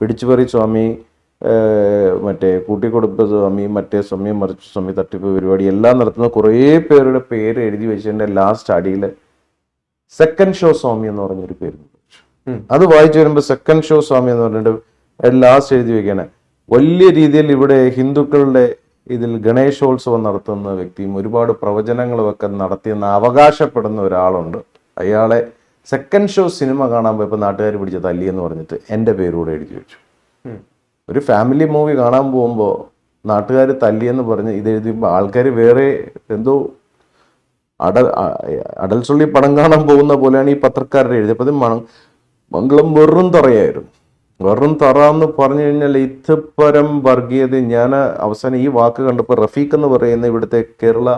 പിടിച്ചുപറി സ്വാമി, മറ്റേ കൂട്ടിക്കൊടുപ്പ് സ്വാമി, മറ്റേ സ്വാമി, മറിച്ച് സ്വാമി, തട്ടിപ്പ് പരിപാടി എല്ലാം നടത്തുന്ന കുറേ പേരുടെ പേര് എഴുതി വെച്ചതിൻ്റെ ലാസ്റ്റ് അടിയിൽ സെക്കൻഡ് ഷോ സ്വാമി എന്ന് പറഞ്ഞൊരു പേര്. അത് വായിച്ചു വരുമ്പോൾ സെക്കൻഡ് ഷോ സ്വാമി എന്ന് പറഞ്ഞിട്ട് ലാസ്റ്റ് എഴുതി വെക്കുകയാണ്. വലിയ രീതിയിൽ ഇവിടെ ഹിന്ദുക്കളുടെ ഇതിൽ ഗണേശോത്സവം നടത്തുന്ന വ്യക്തിയും ഒരുപാട് പ്രവചനങ്ങളുമൊക്കെ നടത്തിയെന്ന് അവകാശപ്പെടുന്ന ഒരാളുണ്ട്. അയാളെ സെക്കൻഡ് ഷോ സിനിമ കാണാൻ പോയപ്പോൾ നാട്ടുകാർ പിടിച്ച തല്ലി എന്ന് പറഞ്ഞിട്ട് എൻ്റെ പേരൂടെ എഴുതി വെച്ചു. ഒരു ഫാമിലി മൂവി കാണാൻ പോകുമ്പോൾ നാട്ടുകാർ തല്ലിയെന്ന് പറഞ്ഞ് ഇത് എഴുതിയപ്പോൾ ആൾക്കാർ വേറെ എന്തോ അടൽസുള്ളി പടം കാണാൻ പോകുന്ന പോലെയാണ് ഈ പത്രക്കാരുടെ എഴുതിയപ്പോൾ മംഗളം വെറും തറയായിരുന്നു. വെറും തറ എന്ന് പറഞ്ഞു കഴിഞ്ഞാൽ ഇത്തരം വർഗീയത. ഞാൻ അവസാനം ഈ വാക്ക് കണ്ടപ്പോൾ റഫീഖ് എന്ന് പറയുന്ന ഇവിടുത്തെ കേരള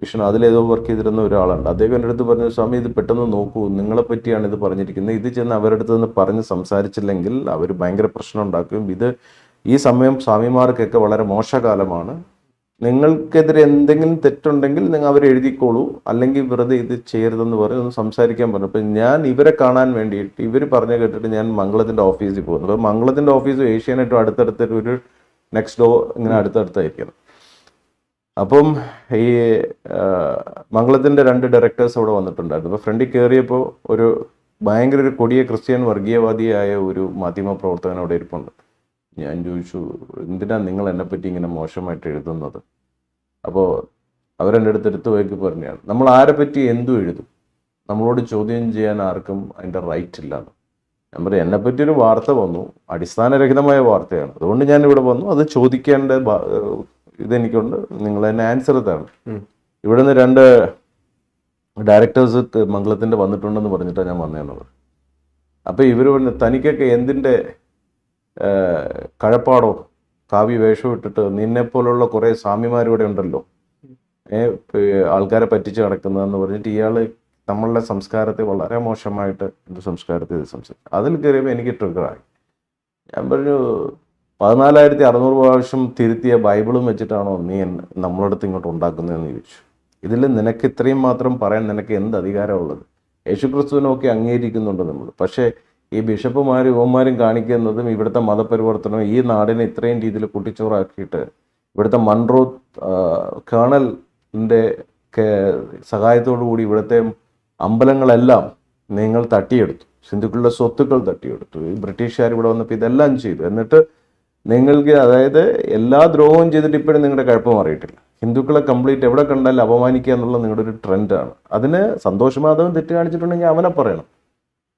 വിഷ്ണു അതിലേതോ വർക്ക് ചെയ്തിരുന്ന ഒരാളുണ്ട്. അദ്ദേഹം എൻ്റെ അടുത്ത് പറഞ്ഞു സ്വാമി ഇത് പെട്ടെന്ന് നോക്കൂ, നിങ്ങളെ പറ്റിയാണ് ഇത് പറഞ്ഞിരിക്കുന്നത്. ഇത് ചെന്ന് അവരുടെ അടുത്ത് നിന്ന് പറഞ്ഞ് സംസാരിച്ചില്ലെങ്കിൽ അവർ ഭയങ്കര പ്രശ്നം ഉണ്ടാക്കും. ഈ സമയം സ്വാമിമാർക്കൊക്കെ വളരെ മോശകാലമാണ്. നിങ്ങൾക്കെതിരെ എന്തെങ്കിലും തെറ്റുണ്ടെങ്കിൽ നിങ്ങൾ അവരെഴുതിക്കോളൂ, അല്ലെങ്കിൽ വെറുതെ ഇത് ചെയ്യരുതെന്ന് പറഞ്ഞ് ഒന്ന് സംസാരിക്കാൻ പറഞ്ഞു. അപ്പം ഞാൻ ഇവരെ കാണാൻ വേണ്ടിയിട്ട് ഇവർ പറഞ്ഞു കേട്ടിട്ട് ഞാൻ മംഗളത്തിൻ്റെ ഓഫീസിൽ പോകുന്നു. അപ്പോൾ മംഗളത്തിൻ്റെ ഓഫീസും ഏഷ്യാനെറ്റും അടുത്തടുത്തൊരു ഒരു നെക്സ്റ്റ് ഡോർ ഇങ്ങനെ അടുത്തടുത്തായിരിക്കണം. അപ്പം ഈ മംഗളത്തിൻ്റെ 2 ഡയറക്ടേഴ്സ് അവിടെ വന്നിട്ടുണ്ടായിരുന്നു. അപ്പോൾ ഫ്രണ്ടിൽ കയറിയപ്പോൾ ഒരു ഭയങ്കര ഒരു കൊടിയ ക്രിസ്ത്യൻ വർഗീയവാദിയായ ഒരു മാധ്യമ പ്രവർത്തകൻ അവിടെ ഇരിപ്പുണ്ട്. ഞാൻ ചോദിച്ചു, എന്തിനാ നിങ്ങൾ എന്നെപ്പറ്റി ഇങ്ങനെ മോശമായിട്ട് എഴുതുന്നത്? അപ്പോൾ അവരെൻ്റെ അടുത്ത് എടുത്തു വയ്ക്ക് പറഞ്ഞാണ്, നമ്മൾ ആരെ പറ്റി എന്തും എഴുതും, നമ്മളോട് ചോദ്യം ചെയ്യാൻ ആർക്കും അതിൻ്റെ റൈറ്റ് ഇല്ലാന്ന്. ഞാൻ പറയും, എന്നെപ്പറ്റി ഒരു വാർത്ത വന്നു, അടിസ്ഥാനരഹിതമായ വാർത്തയാണ്, അതുകൊണ്ട് ഞാൻ ഇവിടെ വന്നു, അത് ചോദിക്കേണ്ട ഇതെനിക്കുണ്ട്, നിങ്ങൾ എന്നെ ആൻസർ തരണം. ഇവിടുന്ന് 2 ഡയറക്ടേഴ്സ് മംഗളത്തിൻ്റെ വന്നിട്ടുണ്ടെന്ന് പറഞ്ഞിട്ടാണ് ഞാൻ വന്നതെന്നുള്ളത്. അപ്പോൾ ഇവർ പറഞ്ഞു, തനിക്കൊക്കെ എന്തിൻ്റെ കഴപ്പാടോ, കാവ്യ വേഷം ഇട്ടിട്ട് നിന്നെപ്പോലുള്ള കുറേ സ്വാമിമാരിവിടെ ഉണ്ടല്ലോ, ആൾക്കാരെ പറ്റിച്ച് നടക്കുന്നതെന്ന് പറഞ്ഞിട്ട് ഇയാൾ നമ്മളുടെ സംസ്കാരത്തെ വളരെ മോശമായിട്ട് സംസ്കാരത്തെ സംസാരിച്ചു. അതിൽ കയറിയപ്പോൾ എനിക്ക് ട്രിഗറായി. ഞാൻ പറഞ്ഞു, 14,600 പ്രാവശ്യം തിരുത്തിയ ബൈബിളും വെച്ചിട്ടാണോ നീ നമ്മളടുത്ത് ഇങ്ങോട്ട് ഉണ്ടാക്കുന്നതെന്ന് ചോദിച്ചു. ഇതിൽ നിനക്ക് ഇത്രയും മാത്രം പറയാൻ നിനക്ക് എന്ത് അധികാരമുള്ളത്? യേശുക്രിസ്തുവിനൊക്കെ അംഗീകരിക്കുന്നുണ്ട് നമ്മൾ, പക്ഷേ ഈ ബിഷപ്പുമാരും യുവന്മാരും കാണിക്കുന്നതും ഇവിടുത്തെ മതപരിവർത്തനവും ഈ നാടിനെ ഇത്രയും രീതിയിൽ കുട്ടിച്ചോറാക്കിയിട്ട് ഇവിടുത്തെ മൺറോ കേണലിൻ്റെ സഹായത്തോടു കൂടി ഇവിടുത്തെ അമ്പലങ്ങളെല്ലാം നിങ്ങൾ തട്ടിയെടുത്തു, ഹിന്ദുക്കളുടെ സ്വത്തുക്കൾ തട്ടിയെടുത്തു. ഈ ബ്രിട്ടീഷുകാർ ഇവിടെ വന്നപ്പോൾ ഇതെല്ലാം ചെയ്തു. എന്നിട്ട് നിങ്ങൾക്ക്, അതായത് എല്ലാ ദ്രോഹവും ചെയ്തിട്ട് ഇപ്പോഴും നിങ്ങളുടെ കുഴപ്പം മാറിയിട്ടില്ല. ഹിന്ദുക്കളെ കംപ്ലീറ്റ് എവിടെ കണ്ടാലും അപമാനിക്കുക എന്നുള്ള നിങ്ങളുടെ ഒരു ട്രെൻഡാണ്. അതിന് സന്തോഷ് മാധവൻ തെറ്റ് കാണിച്ചിട്ടുണ്ടെങ്കിൽ അവനെ പറയണം,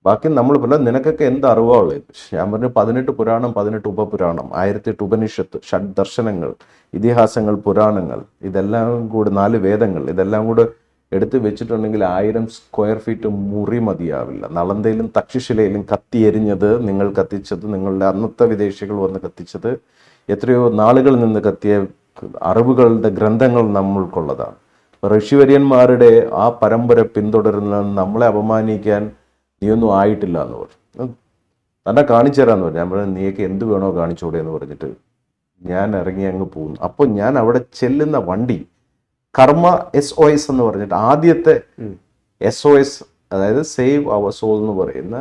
ബാക്കി നമ്മൾ പോലെ നിനക്കൊക്കെ എന്ത് അറിവാണുള്ളത്? ഞാൻ പറഞ്ഞു, 18 പുരാണം, 18 ഉപപുരാണം, 1008 ഉപനിഷത്ത്, ഷഡ്ദർശനങ്ങൾ, ഇതിഹാസങ്ങൾ, പുരാണങ്ങൾ, ഇതെല്ലാം കൂടെ 4 വേദങ്ങൾ, ഇതെല്ലാം കൂടെ എടുത്ത് വെച്ചിട്ടുണ്ടെങ്കിൽ 1000 സ്ക്വയർ ഫീറ്റ് മുറി മതിയാവില്ല. നളന്തയിലും തക്ഷശിലയിലും കത്തിയെരിഞ്ഞത്, നിങ്ങൾ കത്തിച്ചത്, നിങ്ങളുടെ അന്നത്തെ വിദേശികൾ വന്ന് കത്തിച്ചത്, എത്രയോ നാളുകളിൽ നിന്ന് കത്തിയ അറിവുകളുടെ ഗ്രന്ഥങ്ങൾ നമ്മൾക്കുള്ളതാണ്. ഋഷിവര്യന്മാരുടെ ആ പരമ്പര പിന്തുടരുന്ന നമ്മളെ അപമാനിക്കാൻ നീയൊന്നും ആയിട്ടില്ല എന്ന് പറഞ്ഞു. തന്നെ കാണിച്ചു തരാമെന്ന് പറഞ്ഞു. ഞാൻ പറഞ്ഞു, നീയൊക്കെ എന്ത് വേണോ കാണിച്ചോടെ എന്ന് പറഞ്ഞിട്ട് ഞാൻ ഇറങ്ങി അങ്ങ് പോകുന്നു. അപ്പോൾ ഞാൻ അവിടെ ചെല്ലുന്ന വണ്ടി കർമ്മ SOS എന്ന് പറഞ്ഞിട്ട് ആദ്യത്തെ SOS, അതായത് സേവ് അവർ സോൾ എന്ന് പറയുന്ന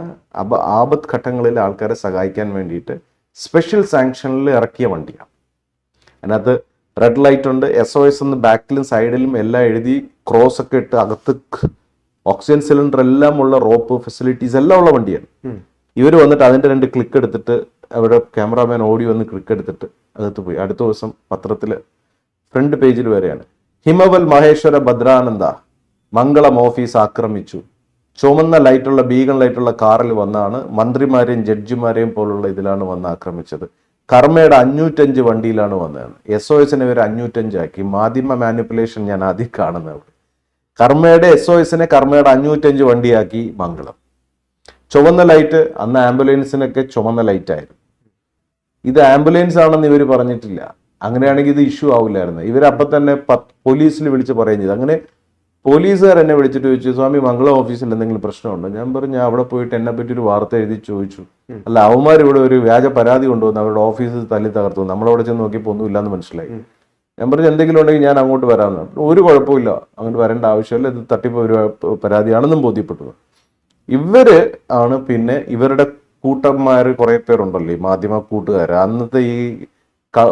ആപത്ത് ഘട്ടങ്ങളിൽ ആൾക്കാരെ സഹായിക്കാൻ വേണ്ടിയിട്ട് സ്പെഷ്യൽ സാങ്ഷനിൽ ഇറക്കിയ വണ്ടിയാണ്. അതിനകത്ത് റെഡ് ലൈറ്റ് ഉണ്ട്, SOS എന്ന് ബാക്കിലും സൈഡിലും എല്ലാം എഴുതി, ക്രോസ് ഒക്കെ ഇട്ട്, അകത്ത് ഓക്സിജൻ സിലിണ്ടർ എല്ലാം ഉള്ള റോപ്പ് ഫെസിലിറ്റീസ് എല്ലാം ഉള്ള വണ്ടിയാണ്. ഇവർ വന്നിട്ട് അതിൻ്റെ 2 ക്ലിക്ക് എടുത്തിട്ട്, അവിടെ ക്യാമറാമാൻ ഓടി വന്ന് ക്ലിക്ക് എടുത്തിട്ട് അകത്ത് പോയി. അടുത്ത ദിവസം പത്രത്തിൽ ഫ്രണ്ട് പേജിൽ വരെയാണ്, ഹിമവൽ മഹേശ്വര ഭദ്രാനന്ദ മംഗളം ഓഫീസ് ആക്രമിച്ചു. ചുമന്ന ലൈറ്റുള്ള ബീഗൺ ലൈറ്റുള്ള കാറിൽ വന്നാണ് മന്ത്രിമാരെയും ജഡ്ജിമാരെയും പോലുള്ള ഇതിലാണ് വന്ന് ആക്രമിച്ചത്. കർമ്മയുടെ 505 വണ്ടിയിലാണ് വന്നതാണ്. SOSനെ ഇവർ 505 ആക്കി. മാധ്യമ മാനിപ്പുലേഷൻ ഞാൻ ആദ്യം കാണുന്നത്. കർമ്മയുടെ SOSനെ കർമ്മയുടെ 505 വണ്ടിയാക്കി മംഗളം. ചുവന്ന ലൈറ്റ്, അന്ന് ആംബുലൻസിനൊക്കെ ചുമന്ന ലൈറ്റായിരുന്നു. ഇത് ആംബുലൻസ് ആണെന്ന് ഇവർ പറഞ്ഞിട്ടില്ല. അങ്ങനെയാണെങ്കിൽ ഇത് ഇഷ്യൂ ആവില്ലായിരുന്നു. ഇവരപ്പം തന്നെ പോലീസിൽ വിളിച്ച് പറയുകയും ചെയ്തു. അങ്ങനെ പോലീസുകാർ എന്നെ വിളിച്ചിട്ട് ചോദിച്ചു, സ്വാമി മംഗളം ഓഫീസിൽ എന്തെങ്കിലും പ്രശ്നമുണ്ടോ? ഞാൻ പറഞ്ഞു, ഞാൻ അവിടെ പോയിട്ട് എന്നെ പറ്റി ഒരു വാർത്ത എഴുതി ചോദിച്ചു. അല്ല, അവന്മാർ ഇവിടെ ഒരു വ്യാജ പരാതി കൊണ്ടുവന്ന് അവരുടെ ഓഫീസിൽ തല്ലി തകർത്തു. നമ്മളവിടെ ചെന്ന് നോക്കിയപ്പോൾ ഒന്നുമില്ലാന്ന് മനസ്സിലായി. ഞാൻ പറഞ്ഞു, എന്തെങ്കിലും ഉണ്ടെങ്കിൽ ഞാൻ അങ്ങോട്ട് വരാമെന്ന്. ഒരു കുഴപ്പമില്ല, അങ്ങോട്ട് വരേണ്ട ആവശ്യമില്ല, ഇത് തട്ടിപ്പ് ഒരു പരാതിയാണെന്നും ബോധ്യപ്പെട്ടു. ഇവര് ആണ് പിന്നെ ഇവരുടെ കൂട്ടന്മാർ കുറേ പേരുണ്ടല്ലോ, ഈ മാധ്യമ കൂട്ടുകാർ. അന്നത്തെ ഈ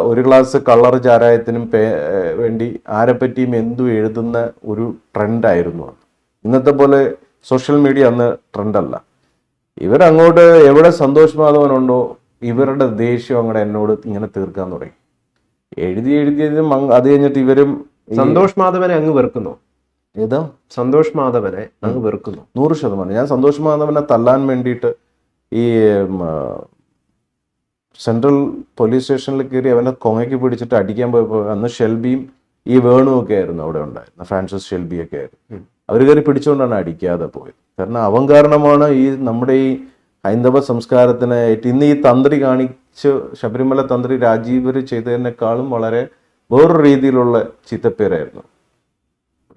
ഒരു ഗ്ലാസ് കളർ ചാരായത്തിനും വേണ്ടി ആരെപ്പറ്റിയും എന്തു എഴുതുന്ന ഒരു ട്രെൻഡായിരുന്നു. ഇന്നത്തെ പോലെ സോഷ്യൽ മീഡിയ അന്ന് ട്രെൻഡല്ല. ഇവരങ്ങോട്ട് എവിടെ സന്തോഷ് മാധവനുണ്ടോ ഇവരുടെ ദേഷ്യം അങ്ങോട്ട് എന്നോട് ഇങ്ങനെ തീർക്കാൻ തുടങ്ങി. എഴുതിയതും അത് കഴിഞ്ഞിട്ട് ഇവരും സന്തോഷ് മാധവനെ അങ്ങ് വെറുക്കുന്നു. ഏതാ സന്തോഷ് മാധവനെ അങ്ങ് വെറുക്കുന്നു? 100%. ഞാൻ സന്തോഷ് മാധവനെ തല്ലാൻ വേണ്ടിയിട്ട് ഈ സെൻട്രൽ പോലീസ് സ്റ്റേഷനിൽ കയറി അവനെ കൊങ്ങയ്ക്ക് പിടിച്ചിട്ട് അടിക്കാൻ പോയപ്പോൾ അന്ന് ഷെൽബിയും ഈ വേണുവും ഒക്കെ ആയിരുന്നു അവിടെ ഉണ്ടായിരുന്ന, ഫ്രാൻസിസ് ഷെൽബിയൊക്കെ ആയിരുന്നു. അവർ കയറി പിടിച്ചുകൊണ്ടാണ് അടിക്കാതെ പോയത്. കാരണം അവൻ കാരണമാണ് ഈ നമ്മുടെ ഈ ഹൈന്ദവ സംസ്കാരത്തിന് ഇന്ന് ഈ തന്ത്രി കാണിച്ച് ശബരിമല തന്ത്രി രാജീവർ ചെയ്തതിനേക്കാളും വളരെ വേറൊരു രീതിയിലുള്ള ചീത്തപ്പേരായിരുന്നു.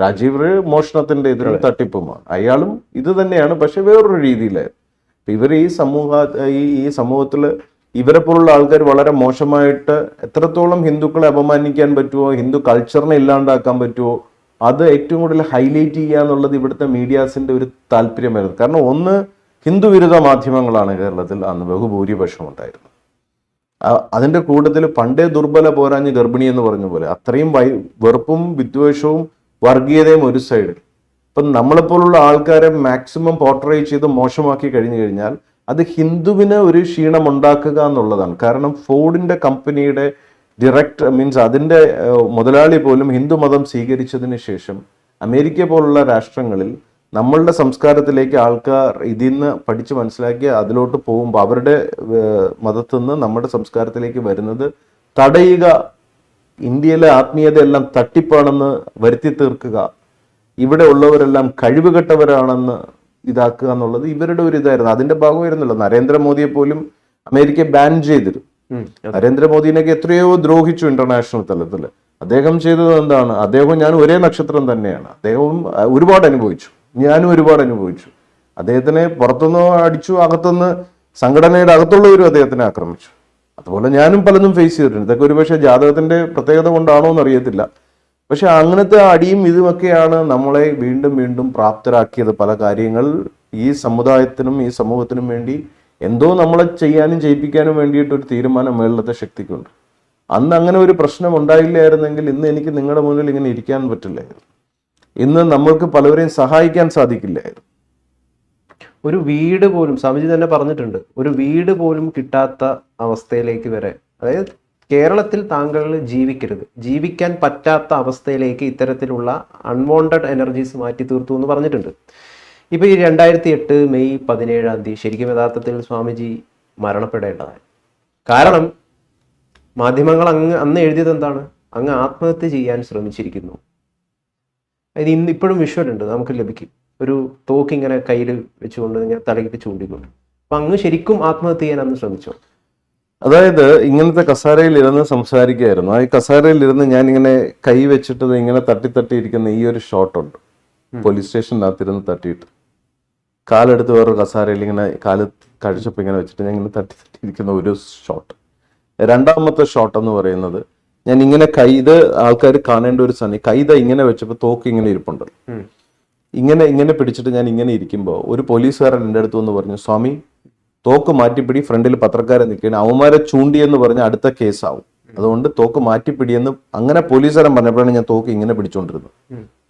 രാജീവ് മോഷണത്തിന്റെ ഇതിലും തട്ടിപ്പുമാണ്, അയാളും ഇത് തന്നെയാണ്, പക്ഷെ വേറൊരു രീതിയിലായിരുന്നു. ഇവർ ഈ സമൂഹത്തിൽ ഇവരെ പോലുള്ള ആൾക്കാർ വളരെ മോശമായിട്ട് എത്രത്തോളം ഹിന്ദുക്കളെ അപമാനിക്കാൻ പറ്റുമോ, ഹിന്ദു കൾച്ചറിനെ ഇല്ലാണ്ടാക്കാൻ പറ്റുമോ, അത് ഏറ്റവും കൂടുതൽ ഹൈലൈറ്റ് ചെയ്യുക എന്നുള്ളത് ഇവിടുത്തെ മീഡിയാസിന്റെ ഒരു താല്പര്യമായിരുന്നു. കാരണം ഒന്ന്, ഹിന്ദു വിരുദ്ധ മാധ്യമങ്ങളാണ് കേരളത്തിൽ അന്ന് ബഹുഭൂരിപക്ഷം ഉണ്ടായിരുന്നത്. അതിന്റെ കൂട്ടത്തിൽ പണ്ടേ ദുർബല പോരാഞ്ഞ് ഗർഭിണി എന്ന് പറഞ്ഞ പോലെ അത്രയും വെറുപ്പും വിദ്വേഷവും വർഗീയതയും ഒരു സൈഡിൽ, ഇപ്പം നമ്മളെപ്പോലുള്ള ആൾക്കാരെ മാക്സിമം പോർട്രേ ചെയ്ത് മോശമാക്കി കഴിഞ്ഞു കഴിഞ്ഞാൽ അത് ഹിന്ദുവിന് ഒരു ക്ഷീണം ഉണ്ടാക്കുക എന്നുള്ളതാണ്. കാരണം ഫോർഡിന്റെ കമ്പനിയുടെ ഡയറക്ടർ മീൻസ് അതിൻ്റെ മുതലാളി പോലും ഹിന്ദു മതം സ്വീകരിച്ചതിന് ശേഷം അമേരിക്ക പോലുള്ള രാഷ്ട്രങ്ങളിൽ നമ്മളുടെ സംസ്കാരത്തിലേക്ക് ആൾക്കാർ ഇതിൽ നിന്ന് പഠിച്ച് മനസ്സിലാക്കി അതിലോട്ട് പോകുമ്പോൾ അവരുടെ മതത്തിൽ നിന്ന് നമ്മുടെ സംസ്കാരത്തിലേക്ക് വരുന്നത് തടയുക, ഇന്ത്യയിലെ ആത്മീയതയെല്ലാം തട്ടിപ്പാണെന്ന് വരുത്തി തീർക്കുക, ഇവിടെ ഉള്ളവരെല്ലാം കഴിവുകെട്ടവരാണെന്ന് ഇതാക്കുക എന്നുള്ളത് ഇവരുടെ ഒരു ഇതായിരുന്നു. അതിന്റെ ഭാഗമായിരുന്നല്ലോ നരേന്ദ്രമോദിയെ പോലും അമേരിക്ക ബാൻ ചെയ്തിരുന്നു. നരേന്ദ്രമോദിനെയൊക്കെ എത്രയോ ദ്രോഹിച്ചു ഇന്റർനാഷണൽ തലത്തിൽ. അദ്ദേഹം ചെയ്തത് എന്താണ്? അദ്ദേഹവും ഞാൻ ഒരേ നക്ഷത്രം തന്നെയാണ്. അദ്ദേഹവും ഒരുപാട് അനുഭവിച്ചു, ഞാനും ഒരുപാട് അനുഭവിച്ചു. അദ്ദേഹത്തിനെ പുറത്തുനിന്ന് അടിച്ചു, അകത്തുനിന്ന് സംഘടനയുടെ അകത്തുള്ളവരും അദ്ദേഹത്തിനെ ആക്രമിച്ചു. അതുപോലെ ഞാനും പലതും ഫേസ് ചെയ്തിട്ടുണ്ട്. ഇതൊക്കെ ഒരുപക്ഷെ ജാതകത്തിന്റെ പ്രത്യേകത കൊണ്ടാണോ എന്ന് അറിയത്തില്ല. പക്ഷെ അങ്ങനത്തെ അടിയും ഇതുമൊക്കെയാണ് നമ്മളെ വീണ്ടും വീണ്ടും പ്രാപ്തരാക്കിയത്. പല കാര്യങ്ങൾ ഈ സമുദായത്തിനും ഈ സമൂഹത്തിനും വേണ്ടി എന്തോ നമ്മളെ ചെയ്യാനും ചെയ്യിപ്പിക്കാനും വേണ്ടിയിട്ട് ഒരു തീരുമാനം മേളിലത്തെ ശക്തിക്കുണ്ട്. അന്ന് അങ്ങനെ ഒരു പ്രശ്നം ഉണ്ടായില്ലായിരുന്നെങ്കിൽ ഇന്ന് എനിക്ക് നിങ്ങളുടെ മുന്നിൽ ഇങ്ങനെ ഇരിക്കാൻ പറ്റില്ലായിരുന്നു. ഇന്ന് നമ്മൾക്ക് പലവരെയും സഹായിക്കാൻ സാധിക്കില്ലായിരുന്നു. ഒരു വീട് പോലും സ്വാമിജി തന്നെ പറഞ്ഞിട്ടുണ്ട്, ഒരു വീട് പോലും കിട്ടാത്ത അവസ്ഥയിലേക്ക് വരെ, അതായത് കേരളത്തിൽ താങ്കൾ ജീവിക്കരുത്, ജീവിക്കാൻ പറ്റാത്ത അവസ്ഥയിലേക്ക് ഇത്തരത്തിലുള്ള അൺവാണ്ടഡ് എനർജീസ് മാറ്റി തീർത്തു എന്ന് പറഞ്ഞിട്ടുണ്ട്. ഇപ്പോൾ ഈ 2008 മെയ് 17 ശരിക്കും യഥാർത്ഥത്തിൽ സ്വാമിജി മരണപ്പെടേണ്ടതായി. കാരണം മാധ്യമങ്ങൾ അന്ന് എഴുതിയത് എന്താണ്? അങ്ങ് ആത്മഹത്യ ചെയ്യാൻ ശ്രമിച്ചിരിക്കുന്നു. ഇത് ഇപ്പോഴും വിഷ്വലുണ്ട്, നമുക്ക് ലഭിക്കും. ഒരു തോക്ക് ഇങ്ങനെ കയ്യിൽ വെച്ചുകൊണ്ട് ഇങ്ങനെ തലയ്ക്ക് ചൂണ്ടിക്കൊണ്ട്. അപ്പം അങ്ങ് ശരിക്കും ആത്മഹത്യ ചെയ്യാൻ അന്ന് ശ്രമിച്ചോ? അതായത് ഇങ്ങനത്തെ കസാരയിൽ ഇരുന്ന് സംസാരിക്കുകയായിരുന്നു. ആ കസാരയിൽ ഇരുന്ന് ഞാൻ ഇങ്ങനെ കൈ വെച്ചിട്ട് ഇങ്ങനെ തട്ടിയിരിക്കുന്ന ഈ ഒരു ഷോട്ടുണ്ട്. പോലീസ് സ്റ്റേഷനകത്തിരുന്ന് തട്ടിയിട്ട് കാലെടുത്ത് വേറൊരു കസാരയിൽ ഇങ്ങനെ കാല് കഴിച്ചപ്പോൾ ഇങ്ങനെ വെച്ചിട്ട് ഞാൻ ഇങ്ങനെ തട്ടിയിരിക്കുന്ന ഒരു ഷോട്ട്. രണ്ടാമത്തെ ഷോട്ട് എന്ന് പറയുന്നത് ഞാൻ ഇങ്ങനെ ഇത് ആൾക്കാർ കാണേണ്ട ഒരു സന്നി കൈത ഇങ്ങനെ വെച്ചപ്പോൾ തോക്ക് ഇങ്ങനെ ഇരിപ്പുണ്ട്. ഇങ്ങനെ പിടിച്ചിട്ട് ഞാൻ ഇങ്ങനെ ഇരിക്കുമ്പോൾ ഒരു പോലീസുകാരൻ എൻ്റെ അടുത്ത് വന്ന് പറഞ്ഞു, സ്വാമി തോക്ക് മാറ്റിപ്പിടി, ഫ്രണ്ടിൽ പത്രക്കാരെ നിൽക്കുകയാണ്, അവന്മാരെ ചൂണ്ടിയെന്ന് പറഞ്ഞ് അടുത്ത കേസാവും, അതുകൊണ്ട് തോക്ക് മാറ്റിപ്പിടിയെന്ന് അങ്ങനെ പോലീസുകാരൻ പറഞ്ഞപ്പോഴാണ് ഞാൻ തോക്ക് ഇങ്ങനെ പിടിച്ചുകൊണ്ടിരുന്നത്